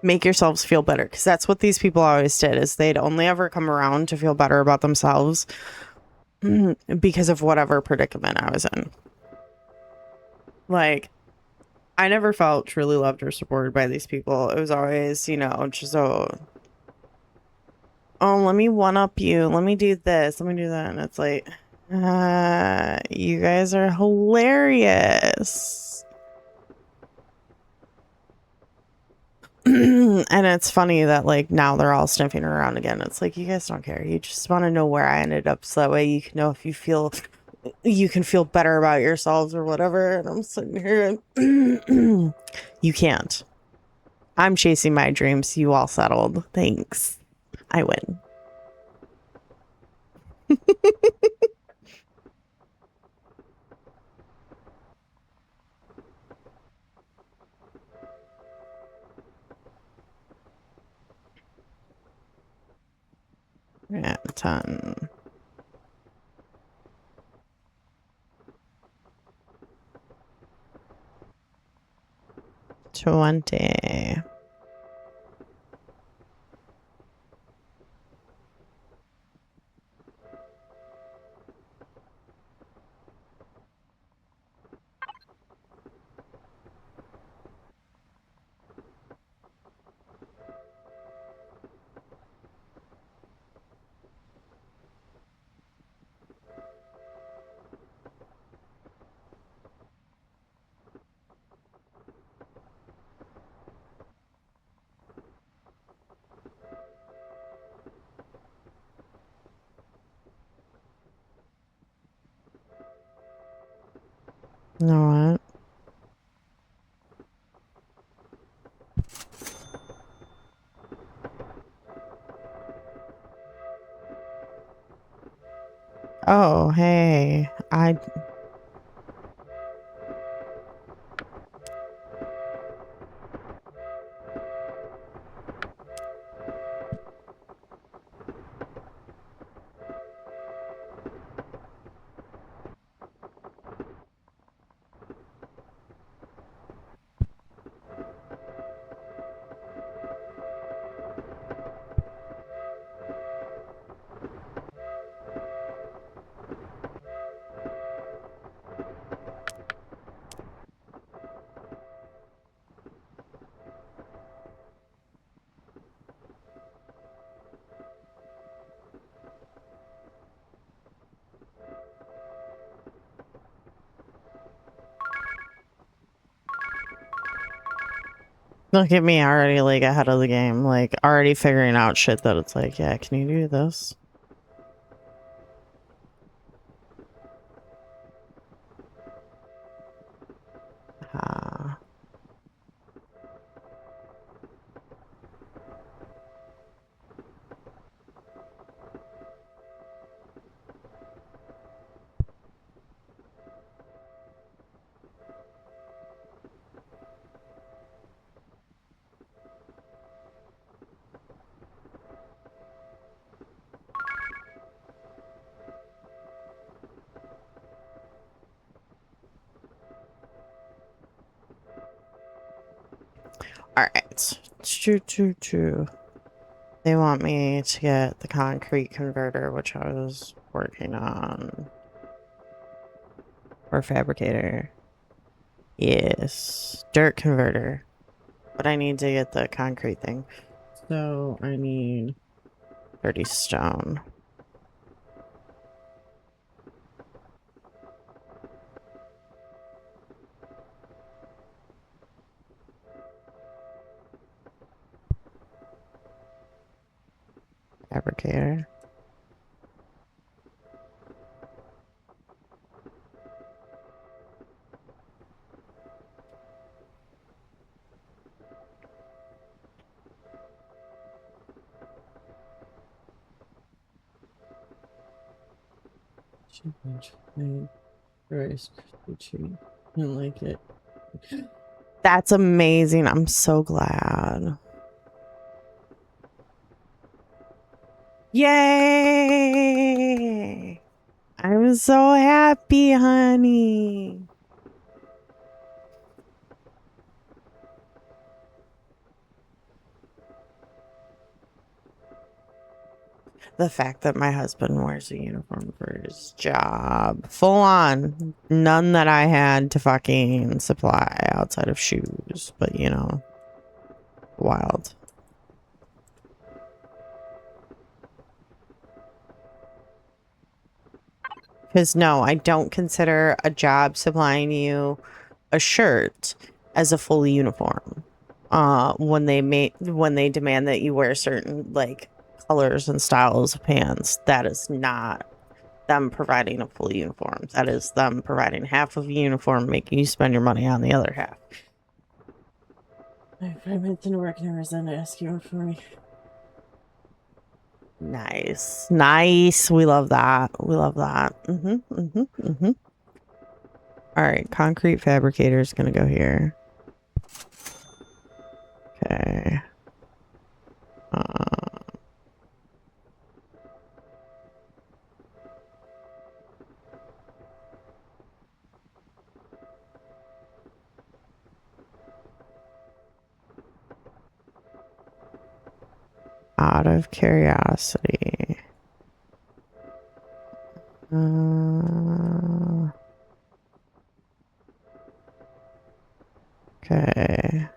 [SPEAKER 2] make yourselves feel better, because that's what these people always did, is they'd only ever come around to feel better about themselves because of whatever predicament I was in. Like, I never felt truly loved or supported by these people. It was always, you know, just oh, let me one up you, let me do this, let me do that. And it's like, you guys are hilarious. And it's funny that like now they're all sniffing around again. It's like, you guys don't care. You just want to know where I ended up so that way you can know if you can feel better about yourselves or whatever. And I'm sitting here and you can't. I'm chasing my dreams. You all settled. Thanks. I win. Yeah, 10. 20. You know what? Oh, hey. Look at me already like ahead of the game, like already figuring out shit that it's like, yeah, can you do this? Ah. All right. True. They want me to get the concrete converter, which I was working on. Or fabricator. Yes. Dirt converter. But I need to get the concrete thing. So I need 30 stone. Fabricator. I don't like it. That's amazing. I'm so glad. Yay! I'm so happy, honey. The fact that my husband wears a uniform for his job. Full on. None that I had to fucking supply outside of shoes. But, you know, wild. Because, no, I don't consider a job supplying you a shirt as a full uniform. When they demand that you wear certain, like, colors and styles of pants, that is not them providing a full uniform. That is them providing half of a uniform, making you spend your money on the other half. If I went to work and I was then ask you for me. Nice. We love that. All right, concrete fabricator is gonna go here. Okay. Out of curiosity. Okay.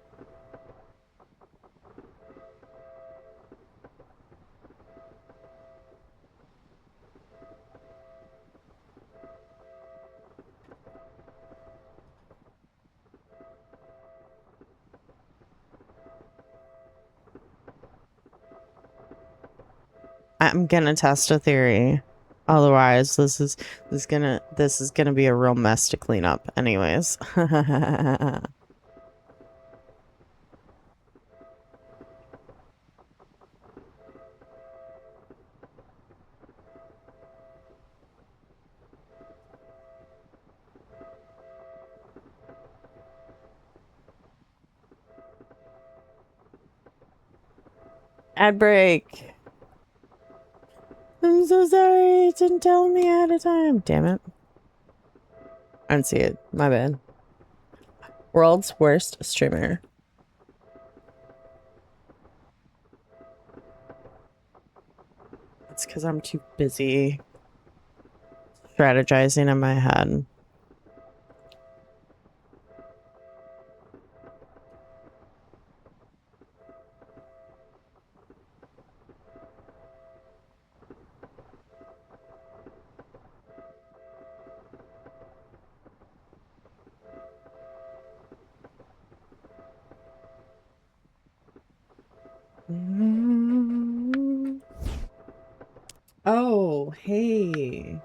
[SPEAKER 2] I'm gonna test a theory. Otherwise, this is gonna be a real mess to clean up anyways. Ad break. I'm so sorry. It didn't tell me ahead of time. Damn it. I didn't see it. My bad. World's worst streamer. It's because I'm too busy strategizing in my head. Oh, hey.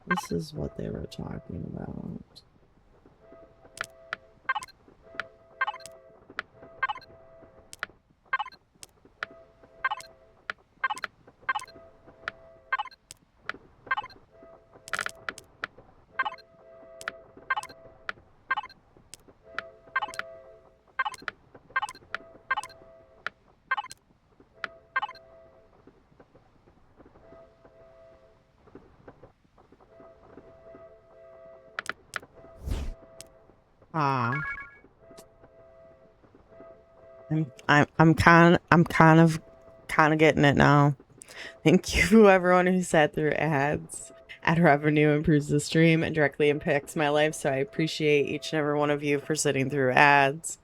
[SPEAKER 2] This is what they were talking about. Ah. I'm kind of getting it now. Thank you everyone who sat through ads. Ad revenue improves the stream and directly impacts my life, so I appreciate each and every one of you for sitting through ads.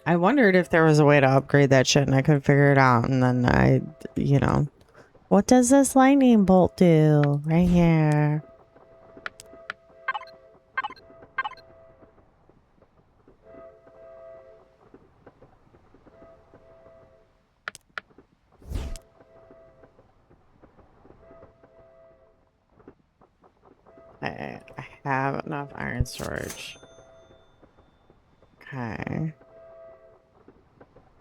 [SPEAKER 2] I wondered if there was a way to upgrade that shit and I couldn't figure it out, and then I, you know, what does this lightning bolt do? Right here. I have enough iron storage. Okay.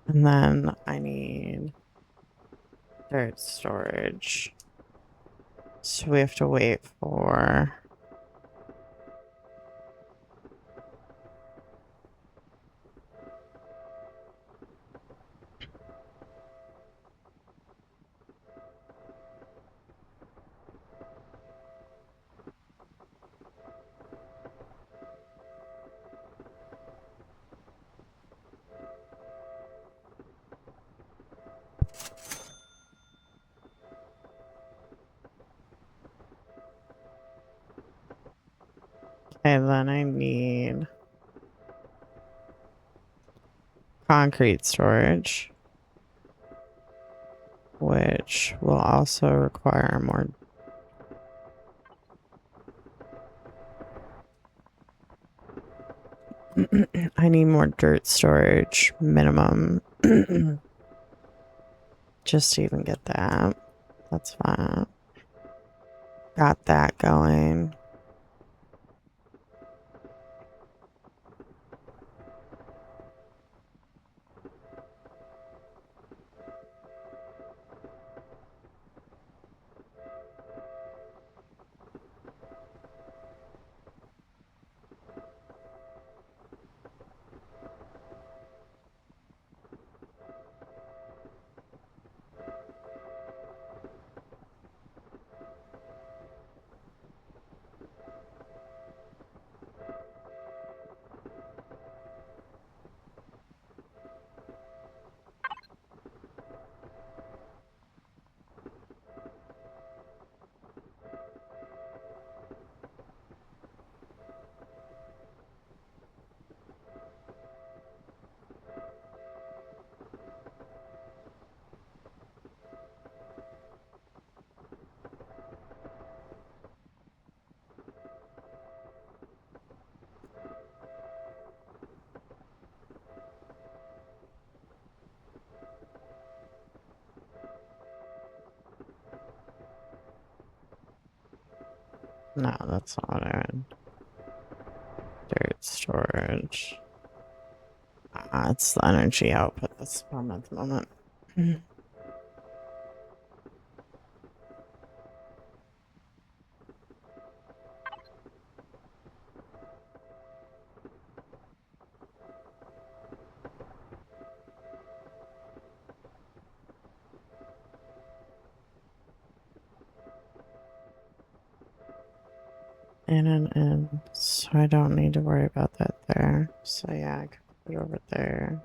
[SPEAKER 2] And then I need dirt storage. So we have to wait for... Okay, then I need concrete storage, which will also require more. I need more dirt storage minimum. Just to even get that. That's fine. Got that going. No, that's not what I mean. Dirt storage. It's the energy output that's the problem at the moment. And so I don't need to worry about that there. So yeah, I could put it over there.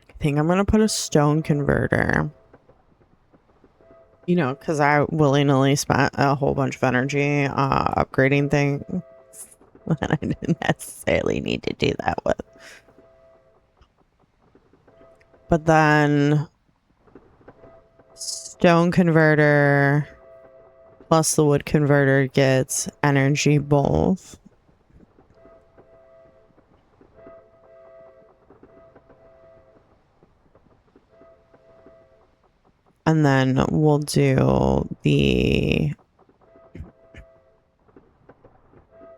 [SPEAKER 2] I think I'm gonna put a stone converter. You know, because I willy-nilly spent a whole bunch of energy upgrading things that I didn't necessarily need to do that with. But then stone converter plus the wood converter gets energy both. And then we'll do the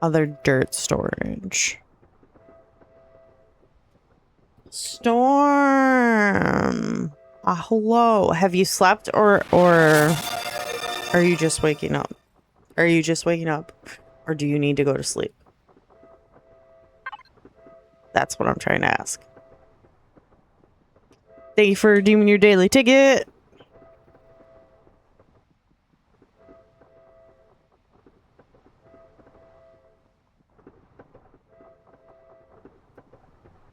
[SPEAKER 2] other dirt storage. Storm. Hello. Have you slept or are you just waking up? Are you just waking up? Or do you need to go to sleep? That's what I'm trying to ask. Thank you for redeeming your daily ticket.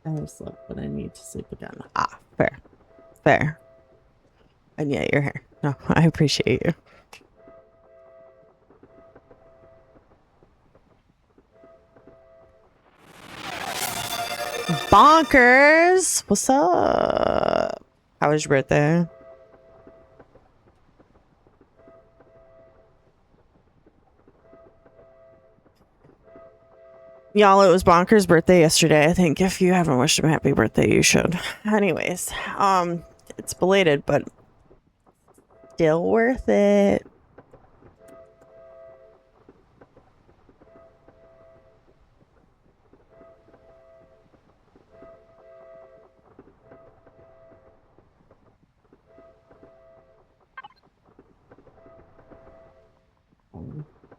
[SPEAKER 2] I have slept, but I need to sleep again. Ah, fair. Fair. And yeah, you're here. No, I appreciate you. Bonkers! What's up? How was your birthday? Y'all, it was Bonker's birthday yesterday. I think if you haven't wished him happy birthday, you should. Anyways, it's belated, but still worth it.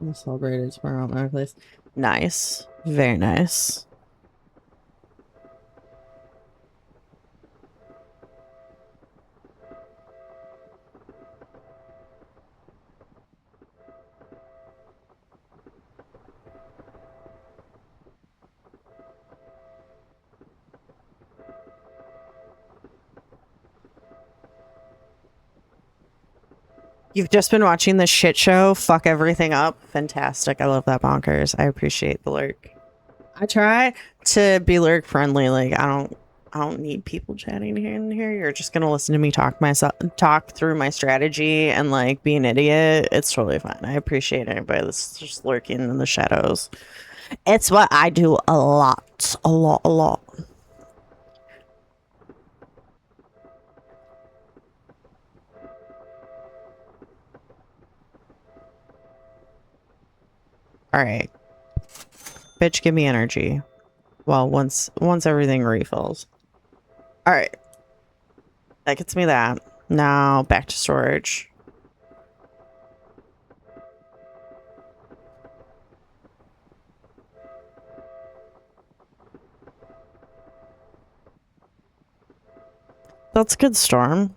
[SPEAKER 2] We'll celebrate it tomorrow at my place. Nice. Very nice. You've just been watching this shit show fuck everything up. Fantastic. I love that, Bonkers. I appreciate the lurk. I try to be lurk friendly. Like, I don't I don't need people chatting here and here. You're just gonna listen to me talk through my strategy and like be an idiot. It's totally fine. I appreciate anybody that's just lurking in the shadows. It's what I do a lot, a lot, a lot. All right, bitch, give me energy. Well, once everything refills. All right, that gets me that. Now back to storage. That's a good storm.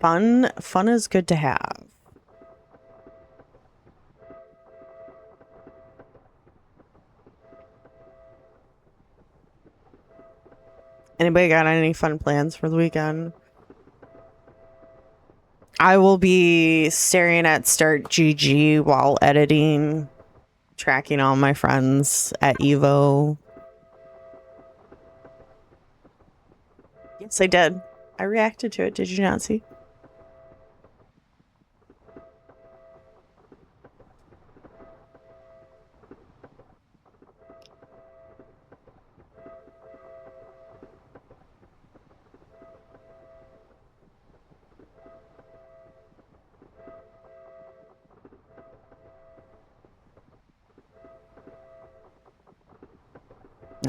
[SPEAKER 2] Fun is good to have. Anybody got any fun plans for the weekend? I will be staring at Start GG while editing, tracking all my friends at Evo. Yes, I did. I reacted to it. Did you not see?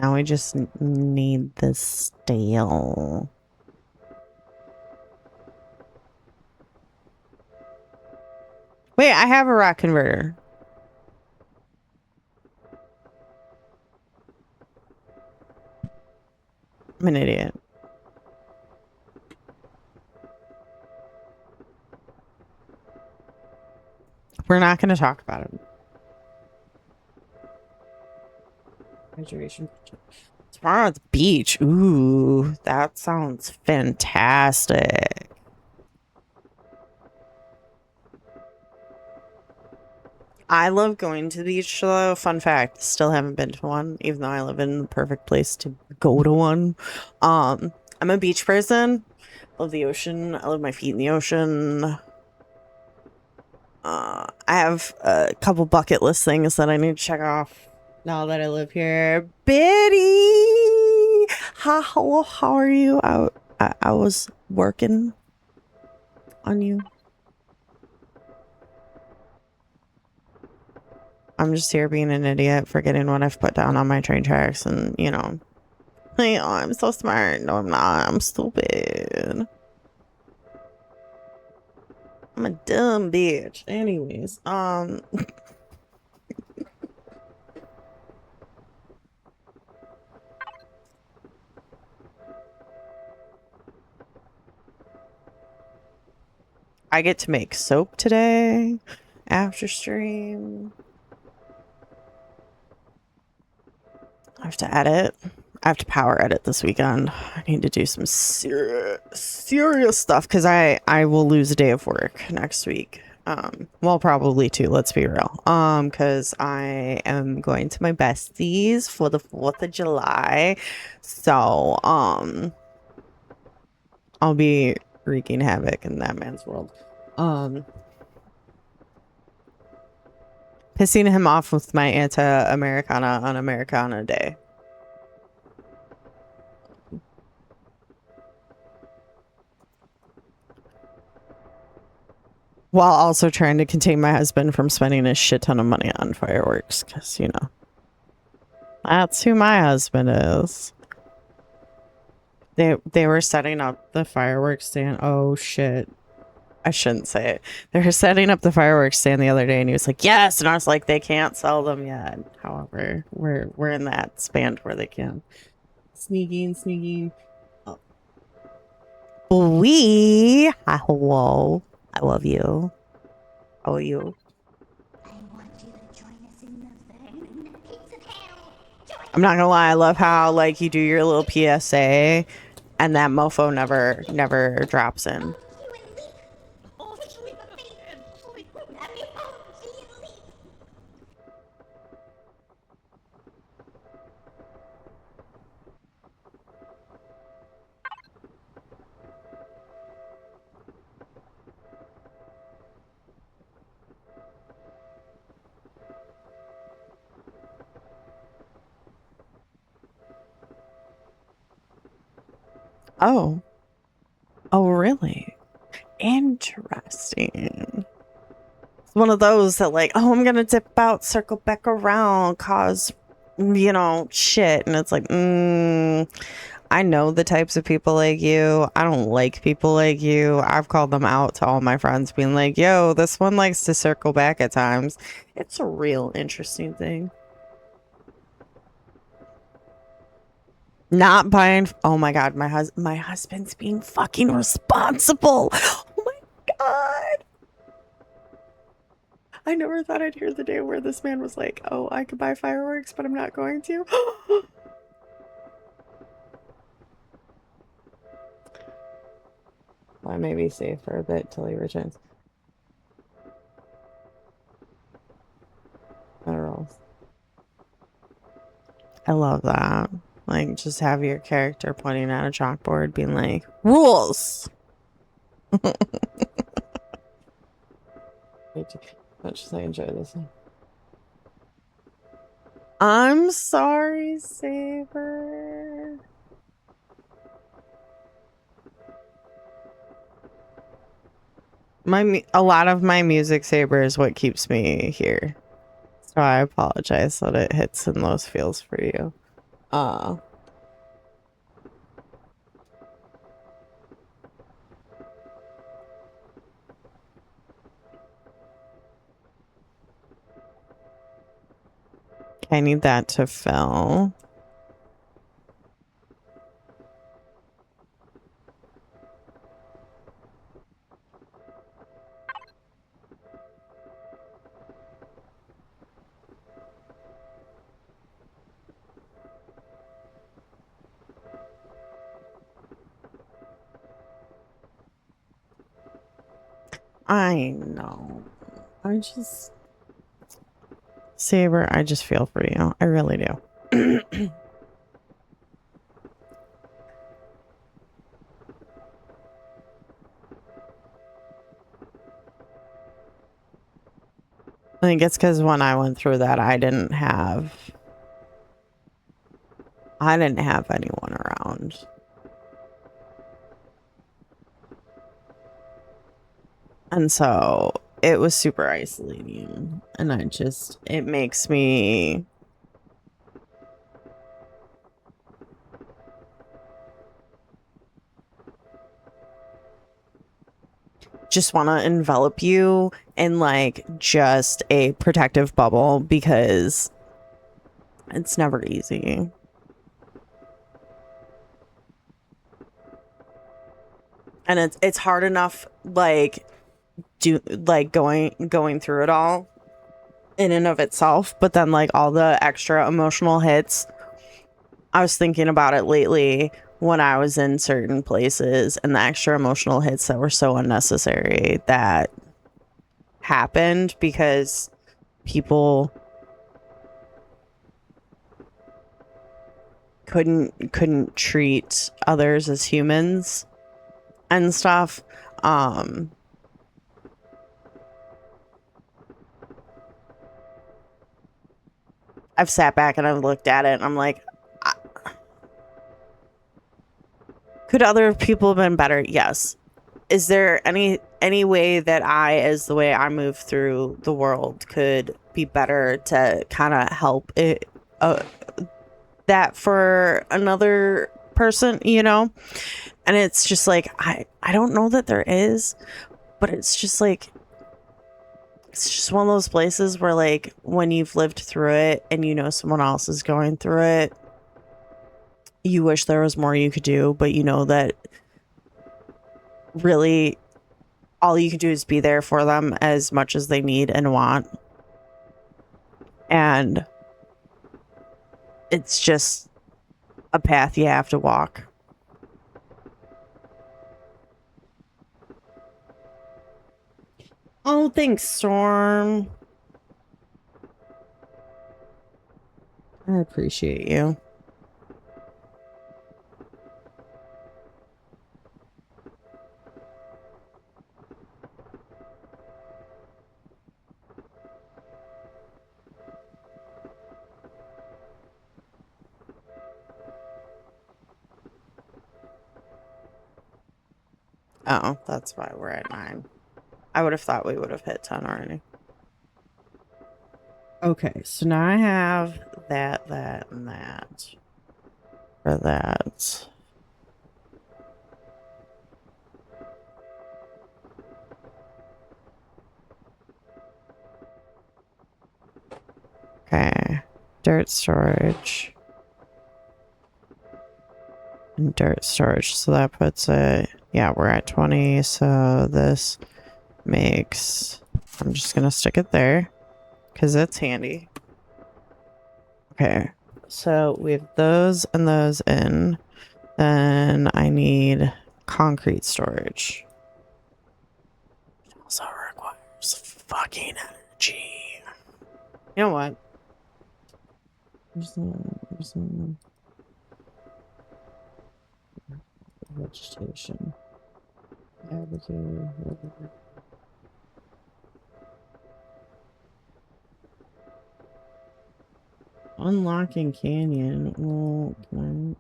[SPEAKER 2] Now we just need the stale. Wait, I have a rock converter. I'm an idiot. We're not going to talk about it. Hydration. Tomorrow at the beach. Ooh, that sounds fantastic. I love going to the beach though. Fun fact, still haven't been to one, even though I live in the perfect place to go to one. I'm a beach person. Love the ocean. I love my feet in the ocean. I have a couple bucket list things that I need to check off now that I live here. Biddy! How are you? I was working on you. I'm just here being an idiot, forgetting what I've put down on my train tracks, and you know, hey, oh, I'm so smart. No, I'm not. I'm stupid. I'm a dumb bitch. Anyways, I get to make soap today after stream. I have to edit. I have to power edit this weekend. I need to do some serious stuff because I will lose a day of work next week. Well, probably two. Let's be real. Because I am going to my besties for the 4th of July. So, I'll be wreaking havoc in that man's world. Pissing him off with my anti-Americana on Americana Day. While also trying to contain my husband from spending a shit ton of money on fireworks, because, you know, that's who my husband is. They were setting up the fireworks stand. Oh, shit. I shouldn't say it. They were setting up the fireworks stand the other day, and he was like, yes! And I was like, they can't sell them yet. However, we're in that span where they can. Sneaking. Oh. Hello. I love you. How are you? I'm not gonna lie, I love how like you do your little PSA and that mofo never drops in. Oh. Oh, really? Interesting. It's one of those that like, oh, I'm gonna dip out, circle back around, cause, shit. And it's like, I know the types of people like you. I don't like people like you. I've called them out to all my friends, being like, yo, this one likes to circle back at times. It's a real interesting thing. Not buying. Oh my god, my husband's being fucking responsible. Oh my god. I never thought I'd hear the day where this man was like, "Oh, I could buy fireworks, but I'm not going to." I may be safe for a bit till he returns. Minerals. I love that. Like, just have your character pointing at a chalkboard, being like, "Rules." Much as I enjoy this. I'm sorry, Saber. A lot of my music, Saber, is what keeps me here. So I apologize that it hits in those feels for you. Uh I need that to fill. I know. I just Saber, I just feel for you. I really do. I think it's because when I went through that, I didn't have anyone around. And so it was super isolating. And it makes me just want to envelop you in like just a protective bubble because it's never easy. And it's hard enough like going through it all in and of itself, but then like all the extra emotional hits. I was thinking about it lately when I was in certain places and the extra emotional hits that were so unnecessary that happened because people couldn't treat others as humans and stuff. I've sat back and I've looked at it and I'm like, could other people have been better? Yes. Is there any way that as the way I move through the world, could be better to kind of help it, that for another person, And it's just like, I don't know that there is, but it's just like, it's just one of those places where like when you've lived through it and someone else is going through it, you wish there was more you could do, but you know that really all you can do is be there for them as much as they need and want. And it's just a path you have to walk. Oh, thanks, Storm. I appreciate you. Oh, that's why we're at 9. I would have thought we would have hit 10 already. Okay, so now I have that, and that. For that. Okay. Dirt storage. And dirt storage. So that puts it... Yeah, we're at 20. So this makes... I'm just going to stick it there. Because it's handy. Okay. So we have those and those in. Then I need concrete storage. It also requires fucking energy. You know what? There's some vegetation. Unlocking canyon. Well, can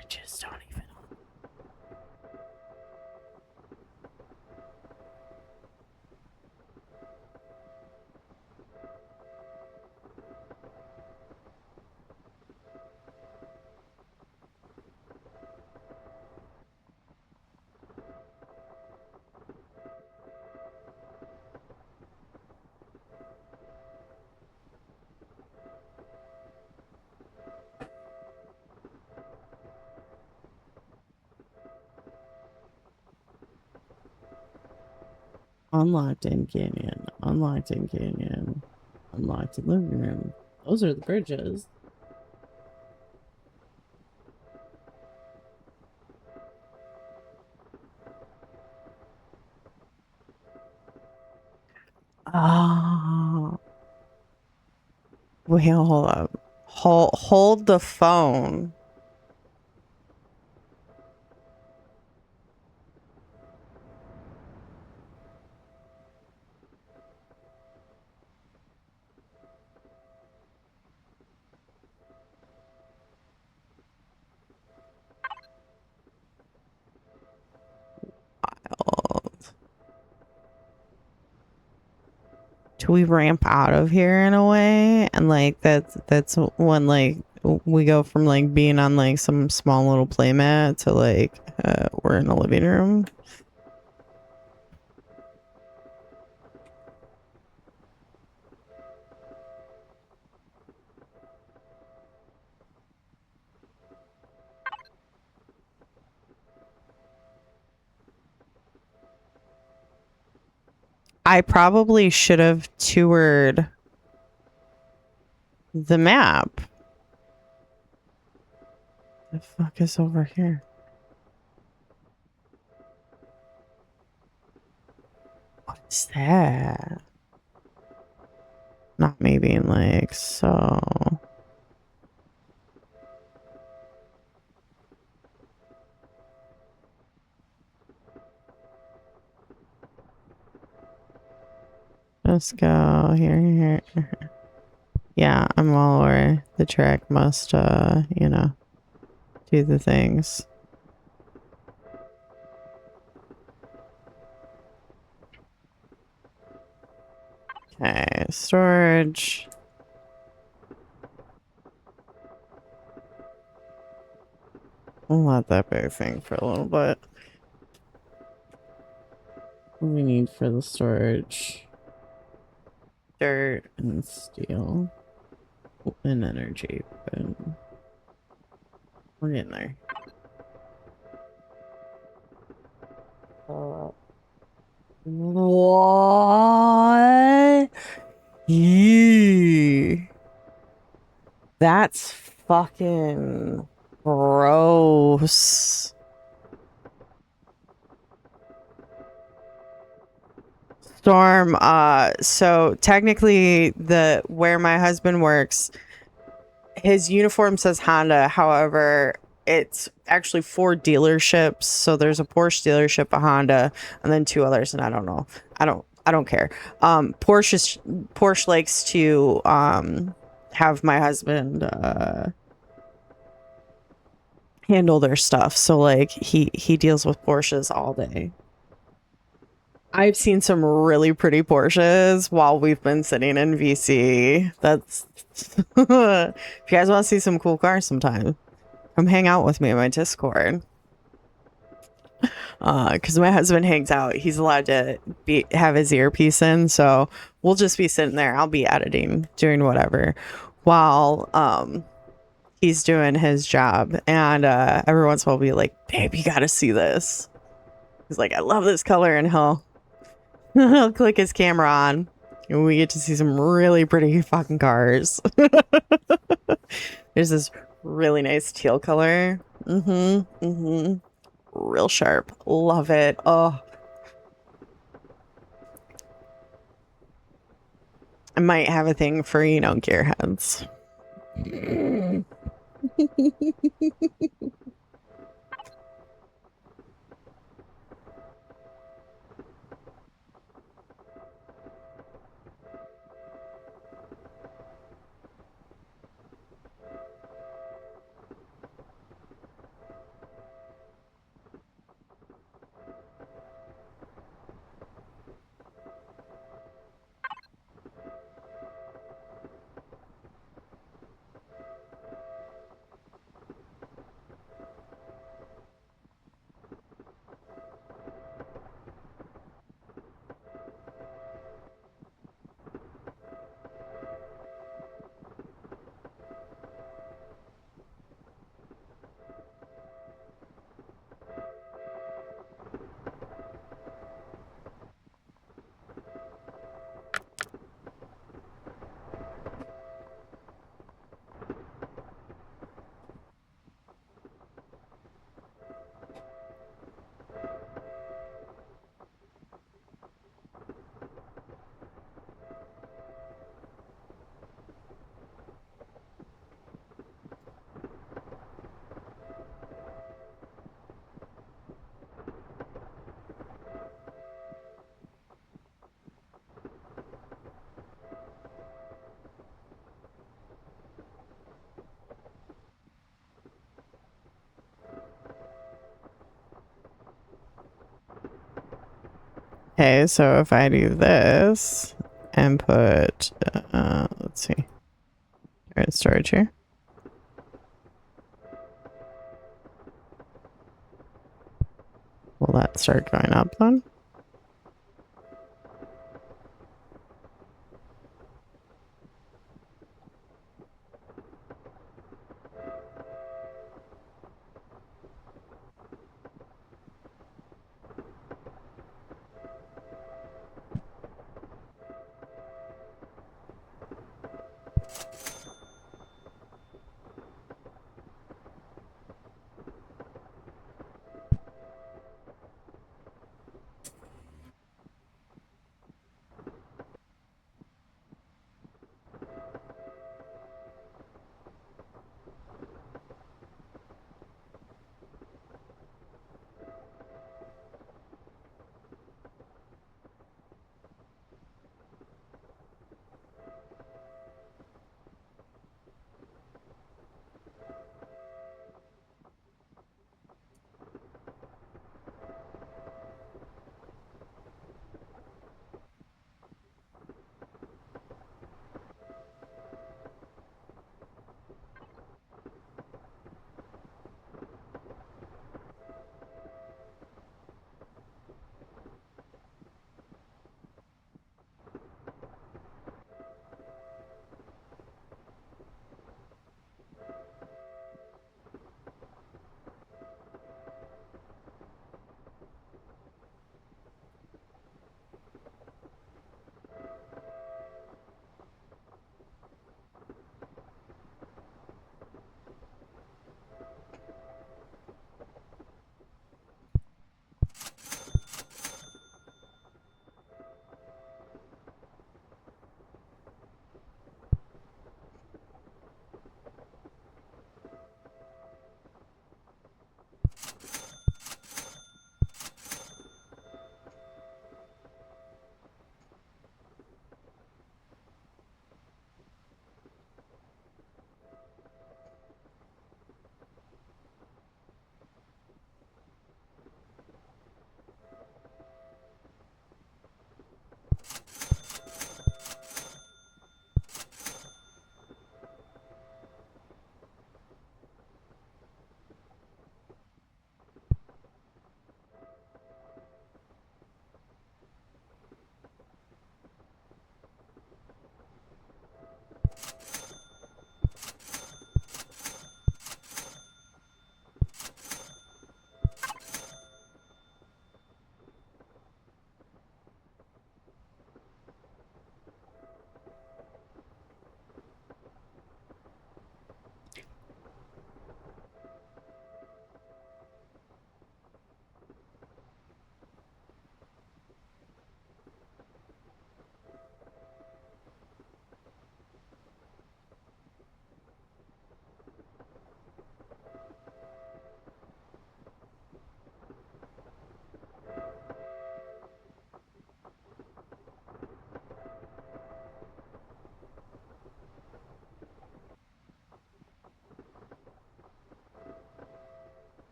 [SPEAKER 2] I just don't even. Unlocked in canyon. Unlocked in canyon. Unlocked in living room. Those are the bridges. Ah. Wait, hold up. Hold the phone. Do we ramp out of here in a way? And like that's when like we go from like being on like some small little playmat to like we're in a living room. I probably should have toured the map. The fuck is over here? What is that? Not me being like so. Let's go here. Yeah, I'm all aware. The track must, you know, do the things. Okay, storage. We'll let that big thing for a little bit. What do we need for the storage? Dirt and steel. And energy. But we're getting there. What? Yee. That's fucking gross. Storm, so technically where my husband works, his uniform says Honda. However, it's actually 4 dealerships. So there's a Porsche dealership, a Honda, and then 2 others, and I don't know. I don't care. Porsche likes to have my husband handle their stuff. So like he deals with Porsches all day. I've seen some really pretty Porsches while we've been sitting in VC. That's if you guys want to see some cool cars sometime, come hang out with me in my Discord. Because my husband hangs out. He's allowed to have his earpiece in, so we'll just be sitting there. I'll be editing, doing whatever, while he's doing his job. And every once in a while, I'll be like, "Babe, you gotta see this." He's like, "I love this color," and he'll click his camera on, and we get to see some really pretty fucking cars. There's this really nice teal color. Real sharp. Love it. Oh. I might have a thing for, gearheads. Okay, so if I do this and put, let's see, storage here. Will that start going up then?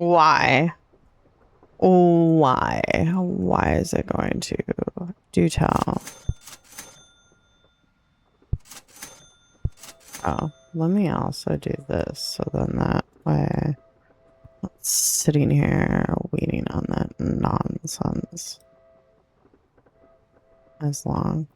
[SPEAKER 2] Why? Why? Why is it going to? Do tell. Oh, let me also do this so then that way I'm not sitting here waiting on that nonsense as long.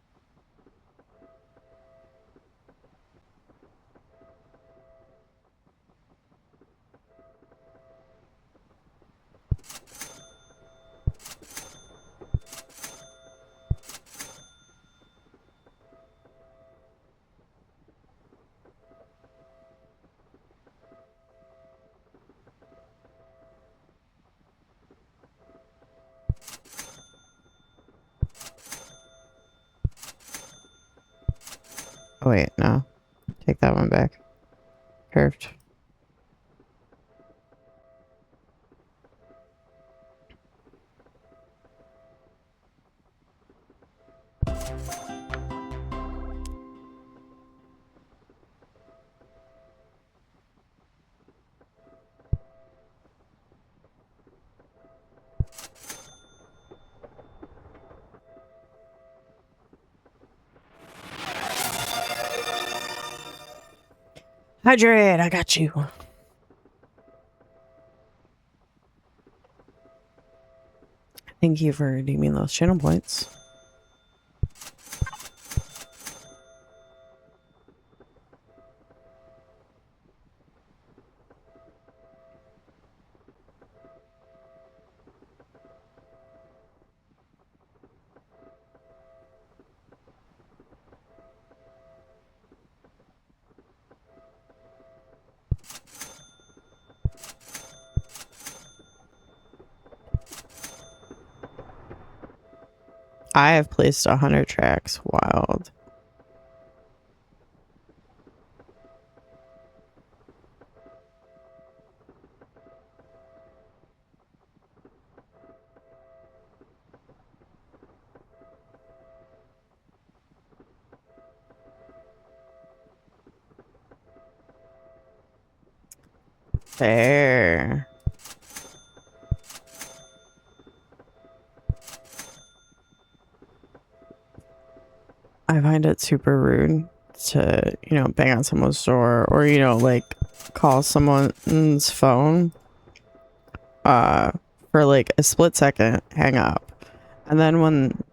[SPEAKER 2] Oh wait, no. Take that one back. Curved. Hydrate, I got you. Thank you for redeeming those channel points. I have placed 100 tracks. Wild. Fair. I find it super rude to, bang on someone's door or, like call someone's phone for like a split second, hang up. And then when,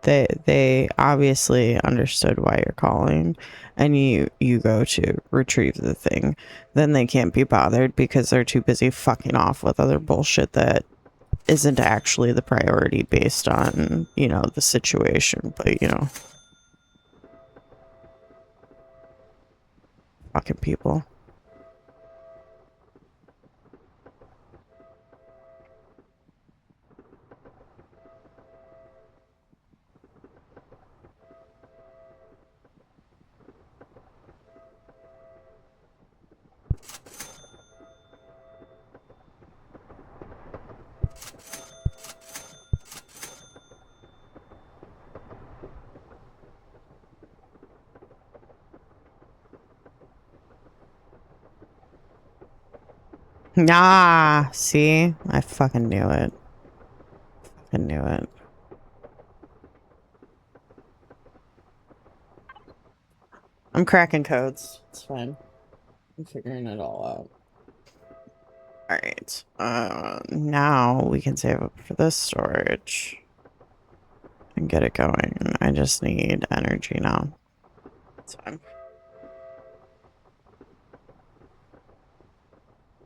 [SPEAKER 2] they obviously understood why you're calling and you go to retrieve the thing, then they can't be bothered because they're too busy fucking off with other bullshit that isn't actually the priority based on, the situation. But, fucking people. Nah, see? I fucking knew it. Fucking knew it. I'm cracking codes. It's fine. I'm figuring it all out. Alright. Now we can save up for this storage. And get it going. I just need energy now. It's fine.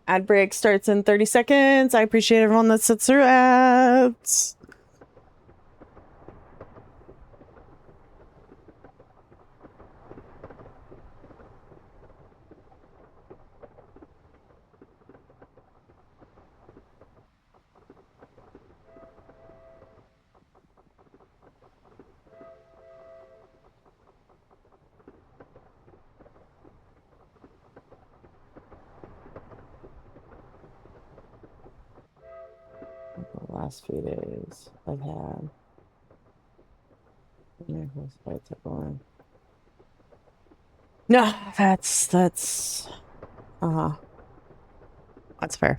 [SPEAKER 2] Ad break starts in 30 seconds. I appreciate everyone that sits through ads. The last few days I've had. No, that's fair.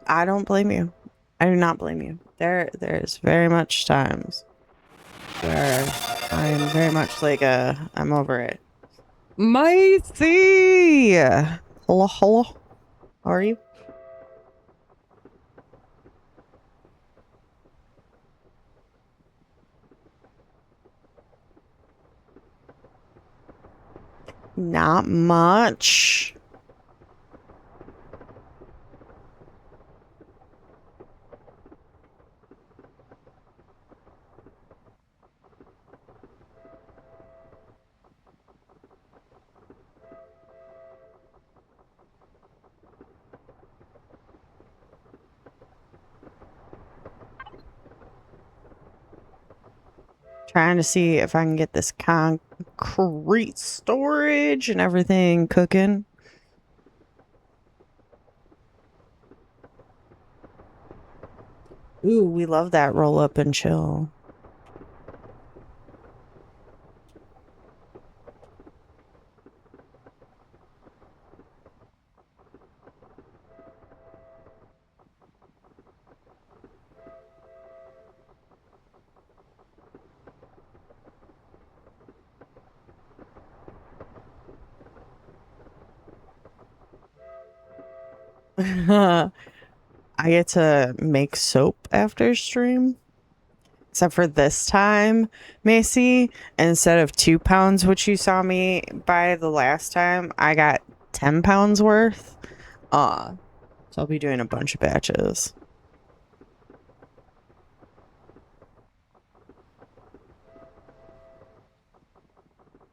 [SPEAKER 2] I don't blame you. I do not blame you. There's very much times where I am very much like I'm over it. Maisie! Hello, hello. How are you? Not much. Trying to see if I can get this concrete storage and everything cooking. Ooh, we love that roll up and chill. I get to make soap after stream. Except for this time, Macy, instead of 2 pounds, which you saw me buy the last time, I got 10 pounds worth. So I'll be doing a bunch of batches.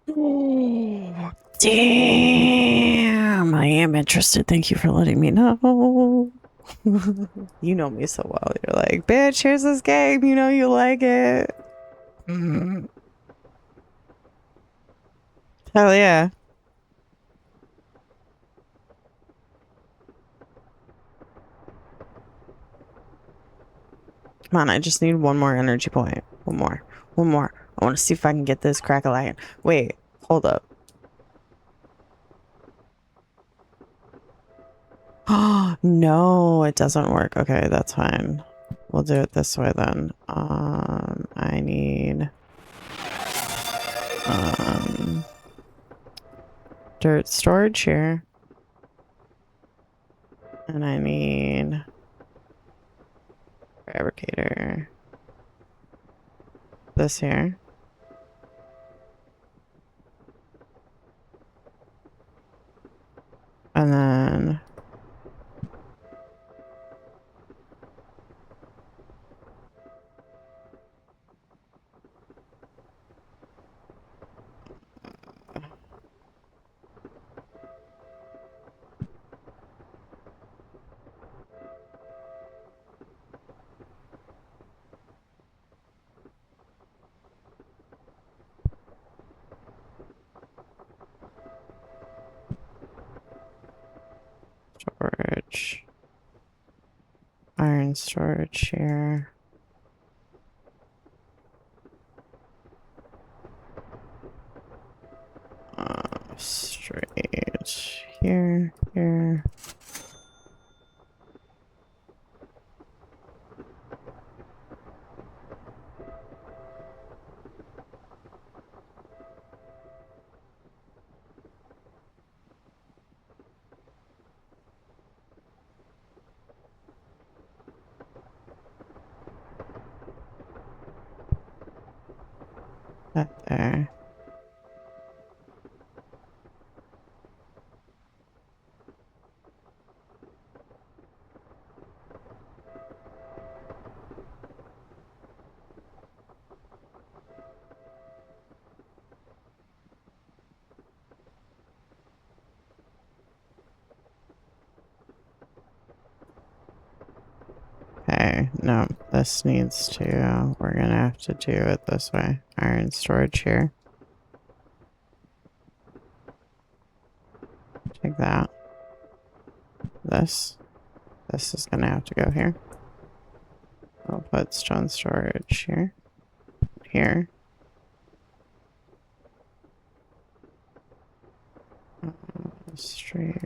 [SPEAKER 2] Oh, damn, I am interested. Thank you for letting me know. You know me so well. You're like, bitch, here's this game. You know you like it. Hell yeah. Come on, I just need one more energy point. One more. One more. I want to see if I can get this crack-a-lackin'. Wait, hold up. Oh, no, it doesn't work. Okay, that's fine. We'll do it this way then. I need dirt storage here. And I need fabricator. This here. And then storage. Iron storage here. Straight here, here. That there. Okay, no, this needs to, we're gonna have to do it this way. Iron storage here. Take that. This is gonna have to go here. We'll put stone storage here. Here. Straight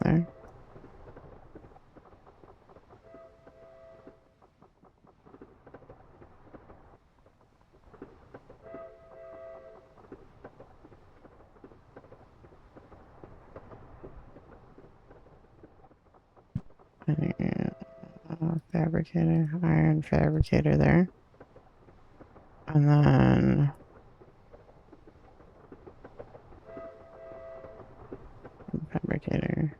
[SPEAKER 2] there. Fabricator, iron fabricator there. And then fabricator.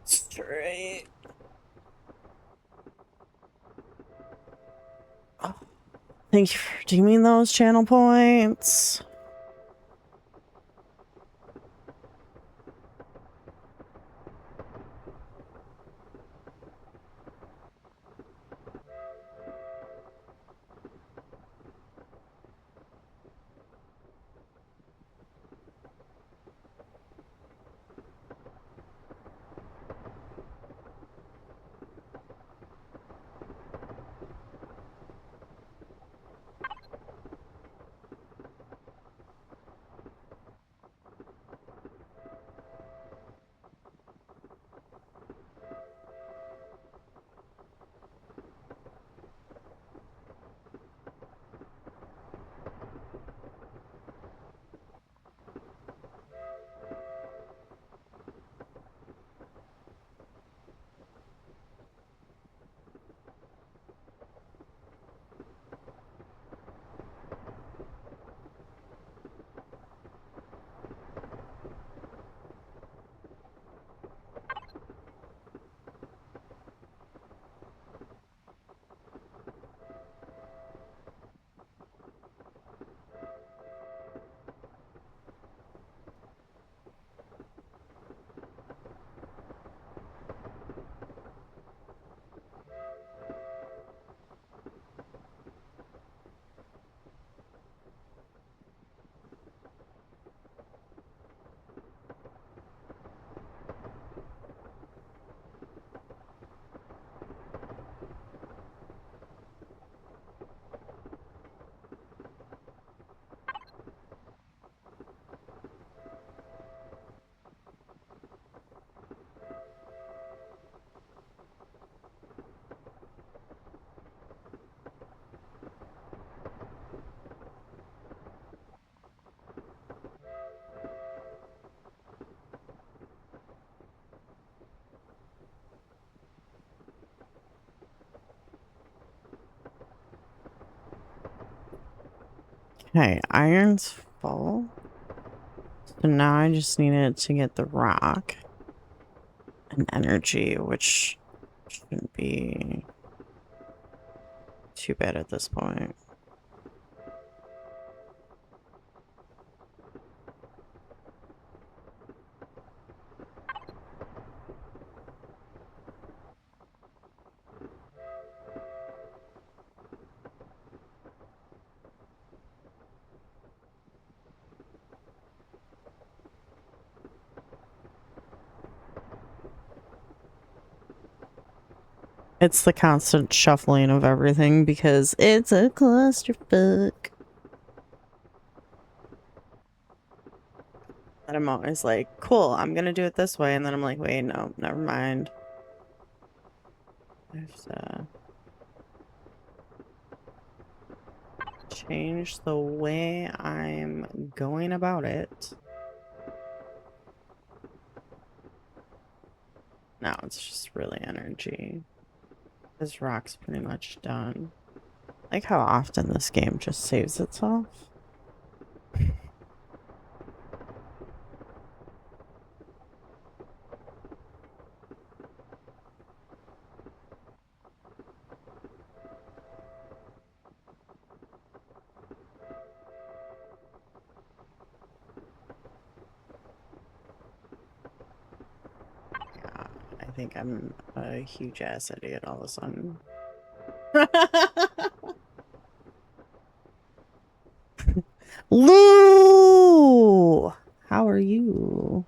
[SPEAKER 2] Straight. Oh, thank you for redeeming those channel points. Okay, iron's full. So now I just needed to get the rock and energy, which shouldn't be too bad at this point. It's the constant shuffling of everything because it's a clusterfuck. And I'm always like, cool, I'm gonna do it this way. And then I'm like, wait, no, never mind. I have to change the way I'm going about it. Now it's just really energy. This rock's pretty much done. Like how often this game just saves itself. Yeah, I think I'm a huge ass idiot all of a sudden. Lou! How are you?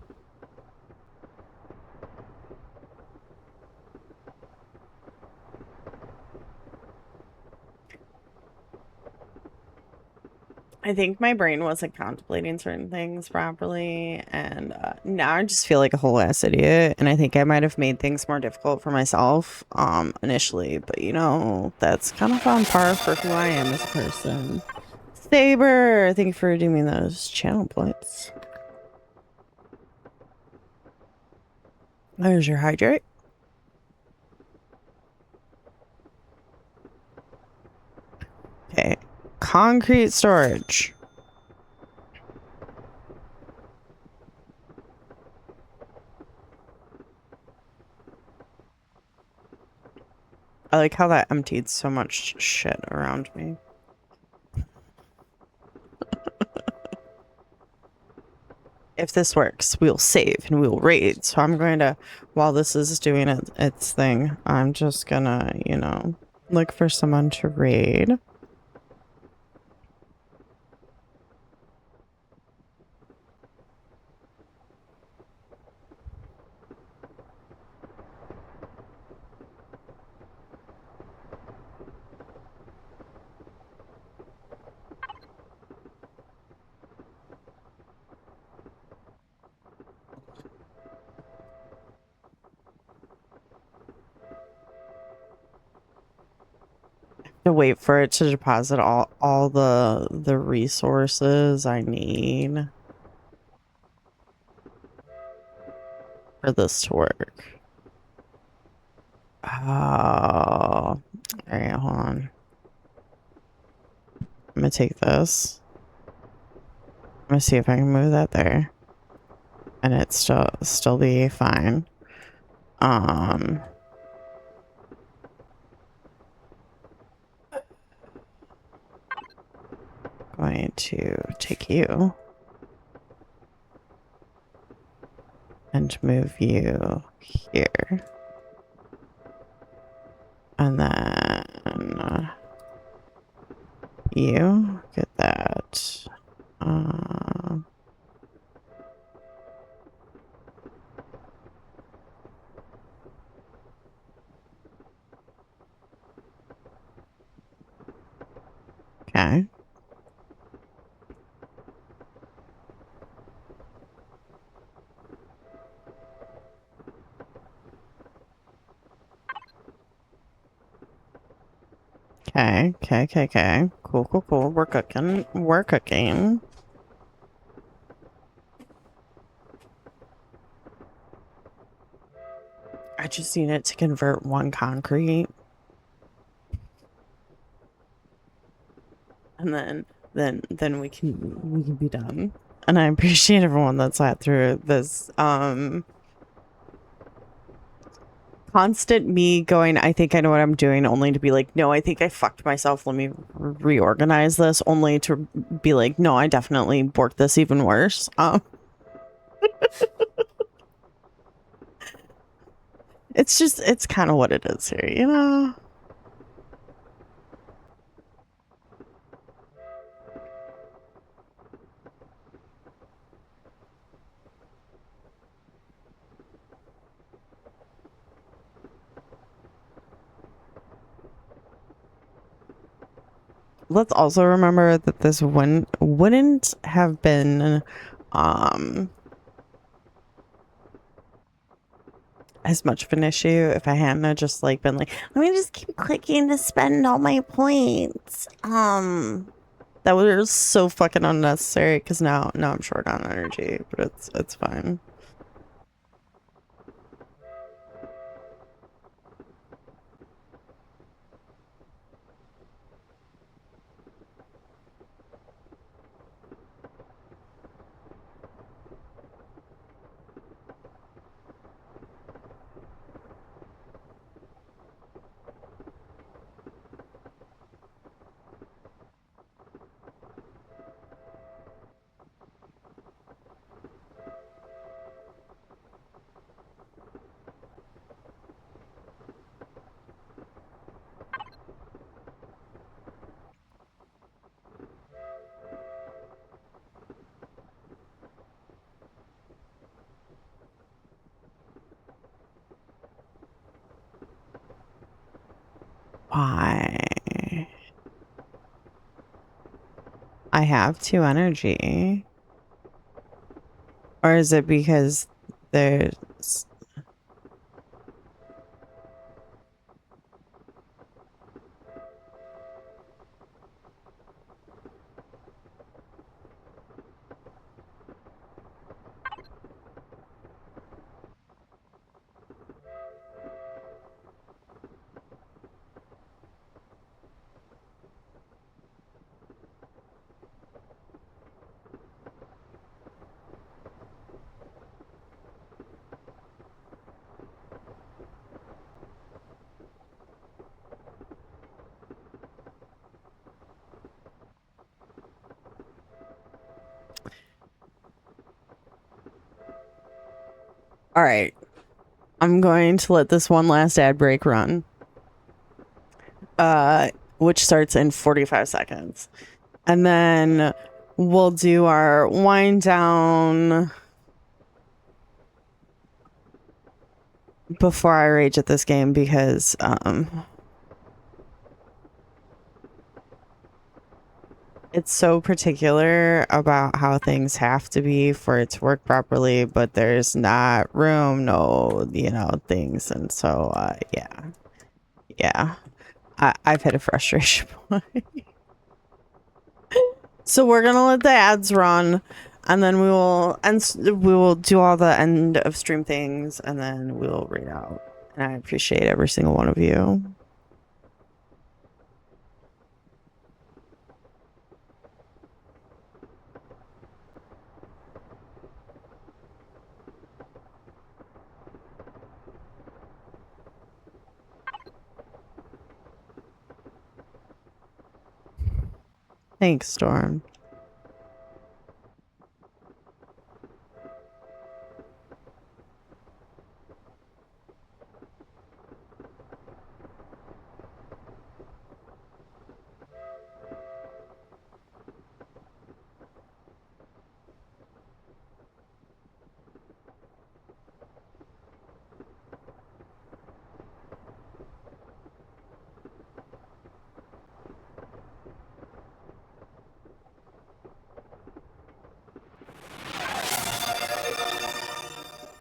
[SPEAKER 2] I think my brain wasn't contemplating certain things properly, and now I just feel like a whole ass idiot. And I think I might have made things more difficult for myself, initially. But you know, that's kind of on par for who I am as a person. Saber, thank you for redeeming those channel points. There's your hydrate. Okay, concrete storage. I like how that emptied so much shit around me. If this works, we'll save and we'll raid. So I'm going to, while this is doing its thing, I'm just gonna, you know, look for someone to raid. To wait for it to deposit all the resources I need for this to work. Oh, all right, hold on. I'm gonna take this. I'm gonna see if I can move that there, and it's still be fine. Going to take you and move you here. And then you get that. Okay. Okay. Cool. We're cooking. I just need it to convert one concrete. And then we can be done. And I appreciate everyone that sat through this constant me going, I think I know what I'm doing, only to be like, no, I think I fucked myself. Let me reorganize this, only to be like, no, I definitely worked this even worse. It's kind of what it is here, you know? Let's also remember that this wouldn't have been as much of an issue if I hadn't just like been like, let me just keep clicking to spend all my points. That was so fucking unnecessary because now I'm short on energy, but it's fine. Why? I have 2 energy. Or is it because there's... All right. I'm going to let this one last ad break run. Which starts in 45 seconds. And then we'll do our wind down before I rage at this game because it's so particular about how things have to be for it to work properly, but there's not room, no, things. And so, yeah, I've hit a frustration point. So we're going to let the ads run and then we will do all the end of stream things and then we'll read out. And I appreciate every single one of you. Thanks, Storm.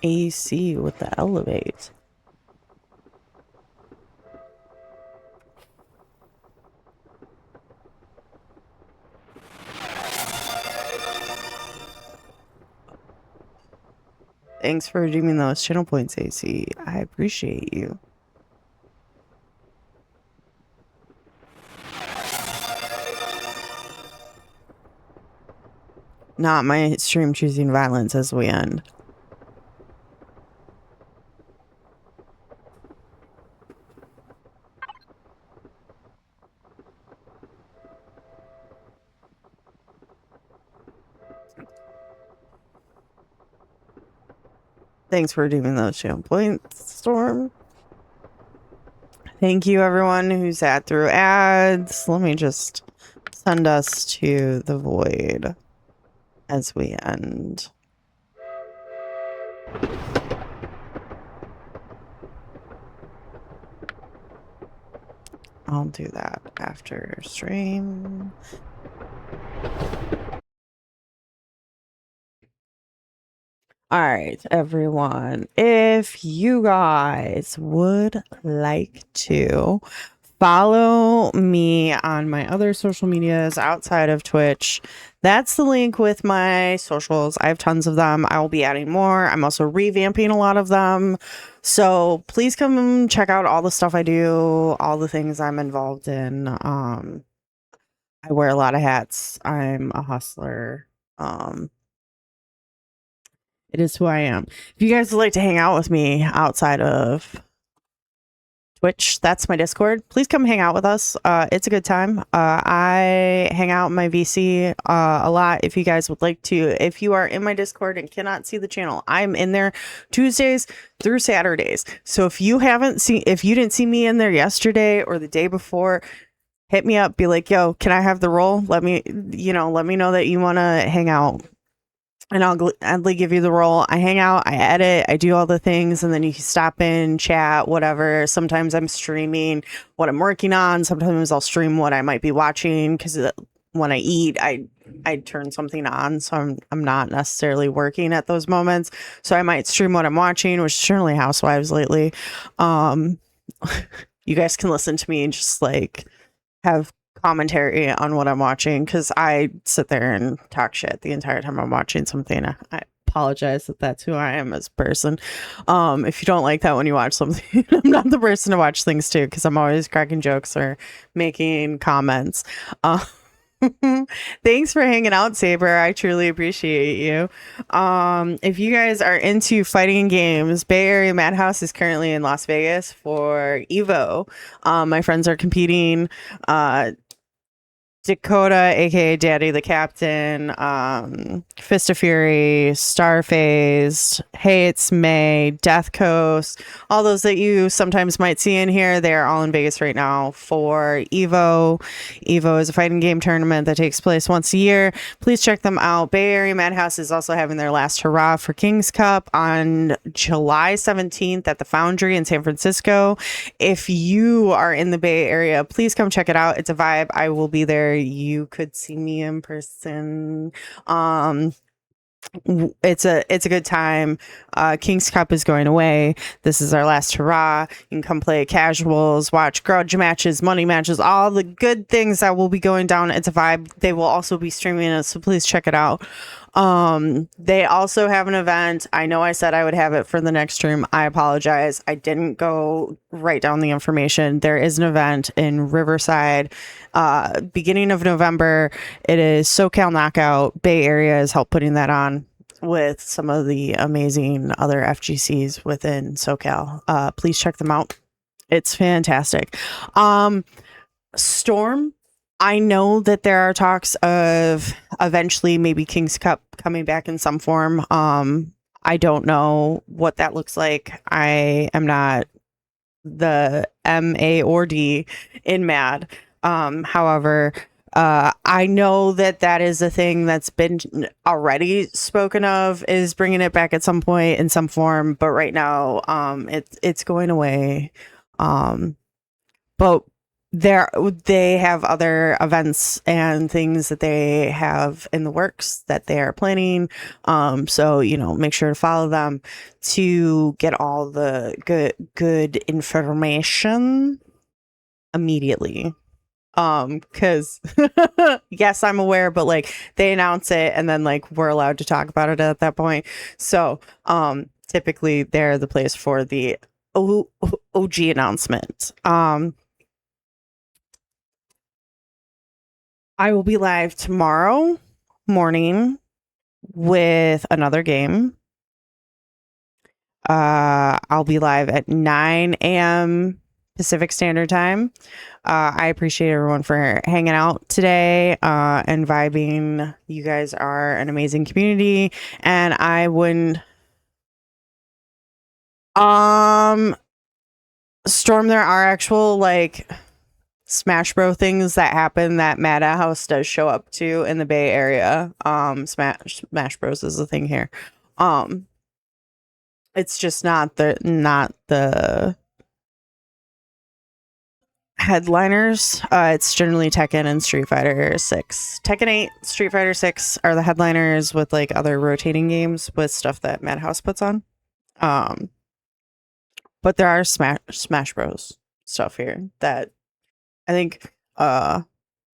[SPEAKER 2] AC with the elevate. Thanks for redeeming those channel points, AC. I appreciate you. Not my stream choosing violence as we end. Thanks for redeeming those channel points, Storm. Thank you, everyone who sat through ads. Let me just send us to the void as we end. I'll do that after stream. All right, everyone. If you guys would like to follow me on my other social medias outside of Twitch, that's the link with my socials. I have tons of them. I will be adding more. I'm also revamping a lot of them. So please come check out all the stuff I do, all the things I'm involved in. I wear a lot of hats. I'm a hustler. It is who I am. If you guys would like to hang out with me outside of Twitch, that's my Discord. Please come hang out with us. It's a good time. I hang out in my VC a lot. If you guys would like to, if you are in my Discord and cannot see the channel, I'm in there Tuesdays through Saturdays. So if you didn't see me in there yesterday or the day before, hit me up. Be like, yo, can I have the role? Let me know that you want to hang out. And I'll gladly give you the role. I hang out, I edit, I do all the things, and then you can stop in, chat, whatever. Sometimes I'm streaming what I'm working on. Sometimes I'll stream what I might be watching because when I eat, I I turn something on, so I'm not necessarily working at those moments. So I might stream what I'm watching, which is generally Housewives lately. You guys can listen to me and just like have commentary on what I'm watching, because I sit there and talk shit the entire time I'm watching something. I apologize that that's who I am as a person. If you don't like that when you watch something, I'm not the person to watch things to, because I'm always cracking jokes or making comments. Thanks for hanging out, Saber. I truly appreciate you. If you guys are into fighting games, Bay Area Madhouse is currently in Las Vegas for Evo. My friends are competing. Dakota, aka Daddy the Captain, Fist of Fury, Starface, Hey It's May, Death Coast, all those that you sometimes might see in here, they're all in Vegas right now for Evo. Evo is a fighting game tournament that takes place once a year. Please check them out. Bay Area Madhouse is also having their last hurrah for King's Cup on July 17th at the Foundry in San Francisco. If you are in the Bay Area, please come check it out. It's a vibe. I will be there. You could see me in person. It's a good time. King's Cup is going away. This is our last hurrah. You can come play casuals, watch grudge matches, money matches, all the good things that will be going down. It's a vibe. They will also be streaming it, so please check it out. They also have an event. I know I said I would have it for the next stream. I apologize. I didn't go write down the information. There is an event in Riverside, beginning of November. It is SoCal Knockout. Bay Area is help putting that on with some of the amazing other FGCs within SoCal. Please check them out. It's fantastic. Storm, I know that there are talks of eventually maybe King's Cup coming back in some form. I don't know what that looks like. I am not the MA or D in MAD. However, I know that that is a thing that's been already spoken of, is bringing it back at some point in some form. But right now, it's going away. But they have other events and things that they have in the works that they are planning. So, make sure to follow them to get all the good information immediately. Because yes, I'm aware, but like they announce it and then like we're allowed to talk about it at that point. So, typically they're the place for the OG announcement. I will be live tomorrow morning with another game. I'll be live at 9 a.m. Pacific Standard Time. I appreciate everyone for hanging out today and vibing. You guys are an amazing community, and I wouldn't Storm, there are actual like Smash Bro things that happen that Madhouse does show up to in the Bay Area. Smash Bros is a thing here. It's just not the headliners. It's generally Tekken and Street Fighter 6. Tekken 8, Street Fighter 6 are the headliners, with like other rotating games with stuff that Madhouse puts on. But there are Smash Bros stuff here that I think is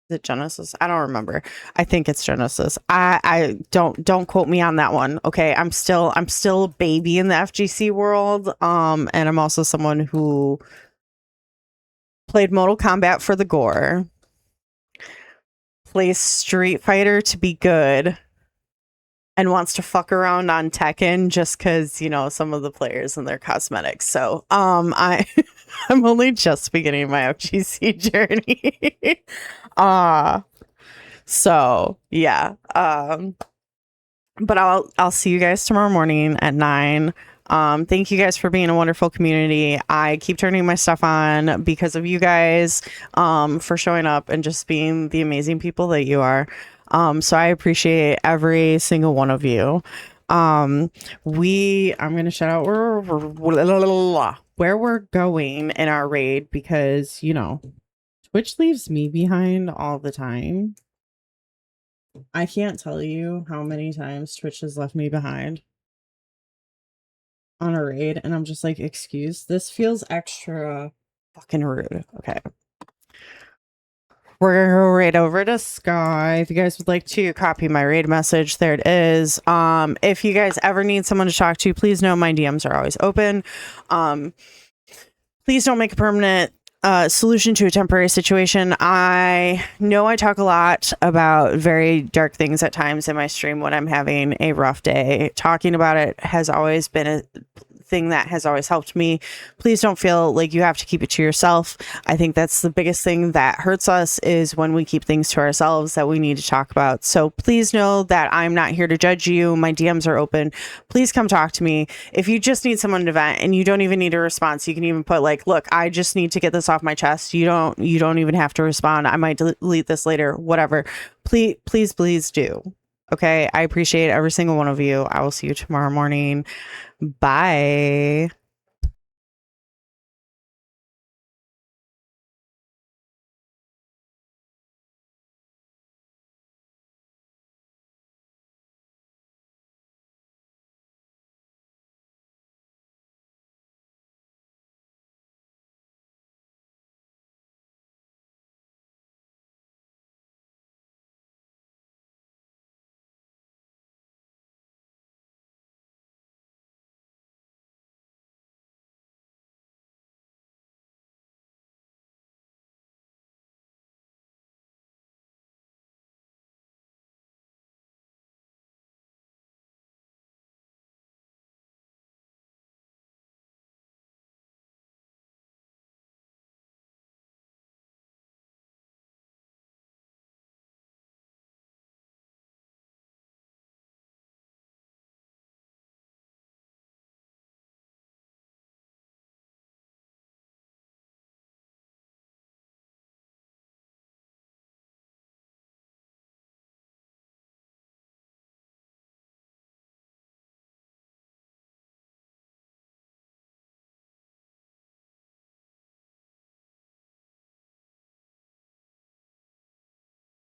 [SPEAKER 2] it Genesis? I don't remember. I think it's Genesis. I don't quote me on that one. Okay. I'm still a baby in the FGC world. And I'm also someone who played Mortal Kombat for the gore, plays Street Fighter to be good, and wants to fuck around on Tekken just because, some of the players and their cosmetics. So I'm only just beginning my FGC journey. So yeah. But I'll see you guys tomorrow morning at 9. Thank you guys for being a wonderful community. I keep turning my stuff on because of you guys, for showing up and just being the amazing people that you are. So I appreciate every single one of you. I'm going to shout out where we're going in our raid, because, Twitch leaves me behind all the time. I can't tell you how many times Twitch has left me behind on a raid, and I'm just like, excuse, this feels extra fucking rude. Okay. We're gonna go right over to Sky. If you guys would like to copy my raid message, there it is. If you guys ever need someone to talk to, please know my DMs are always open. Please don't make a permanent solution to a temporary situation. I know I talk a lot about very dark things at times in my stream when I'm having a rough day. Talking about it has always been a thing that has always helped me. Please don't feel like you have to keep it to yourself. I think that's the biggest thing that hurts us, is when we keep things to ourselves that we need to talk about. So please know that I'm not here to judge you. My DMs are open. Please come talk to me. If you just need someone to vent, and you don't even need a response, you can even put like, look, I just need to get this off my chest. You don't even have to respond. I might delete this later, whatever. Please do. Okay. I appreciate every single one of you. I will see you tomorrow morning. Bye.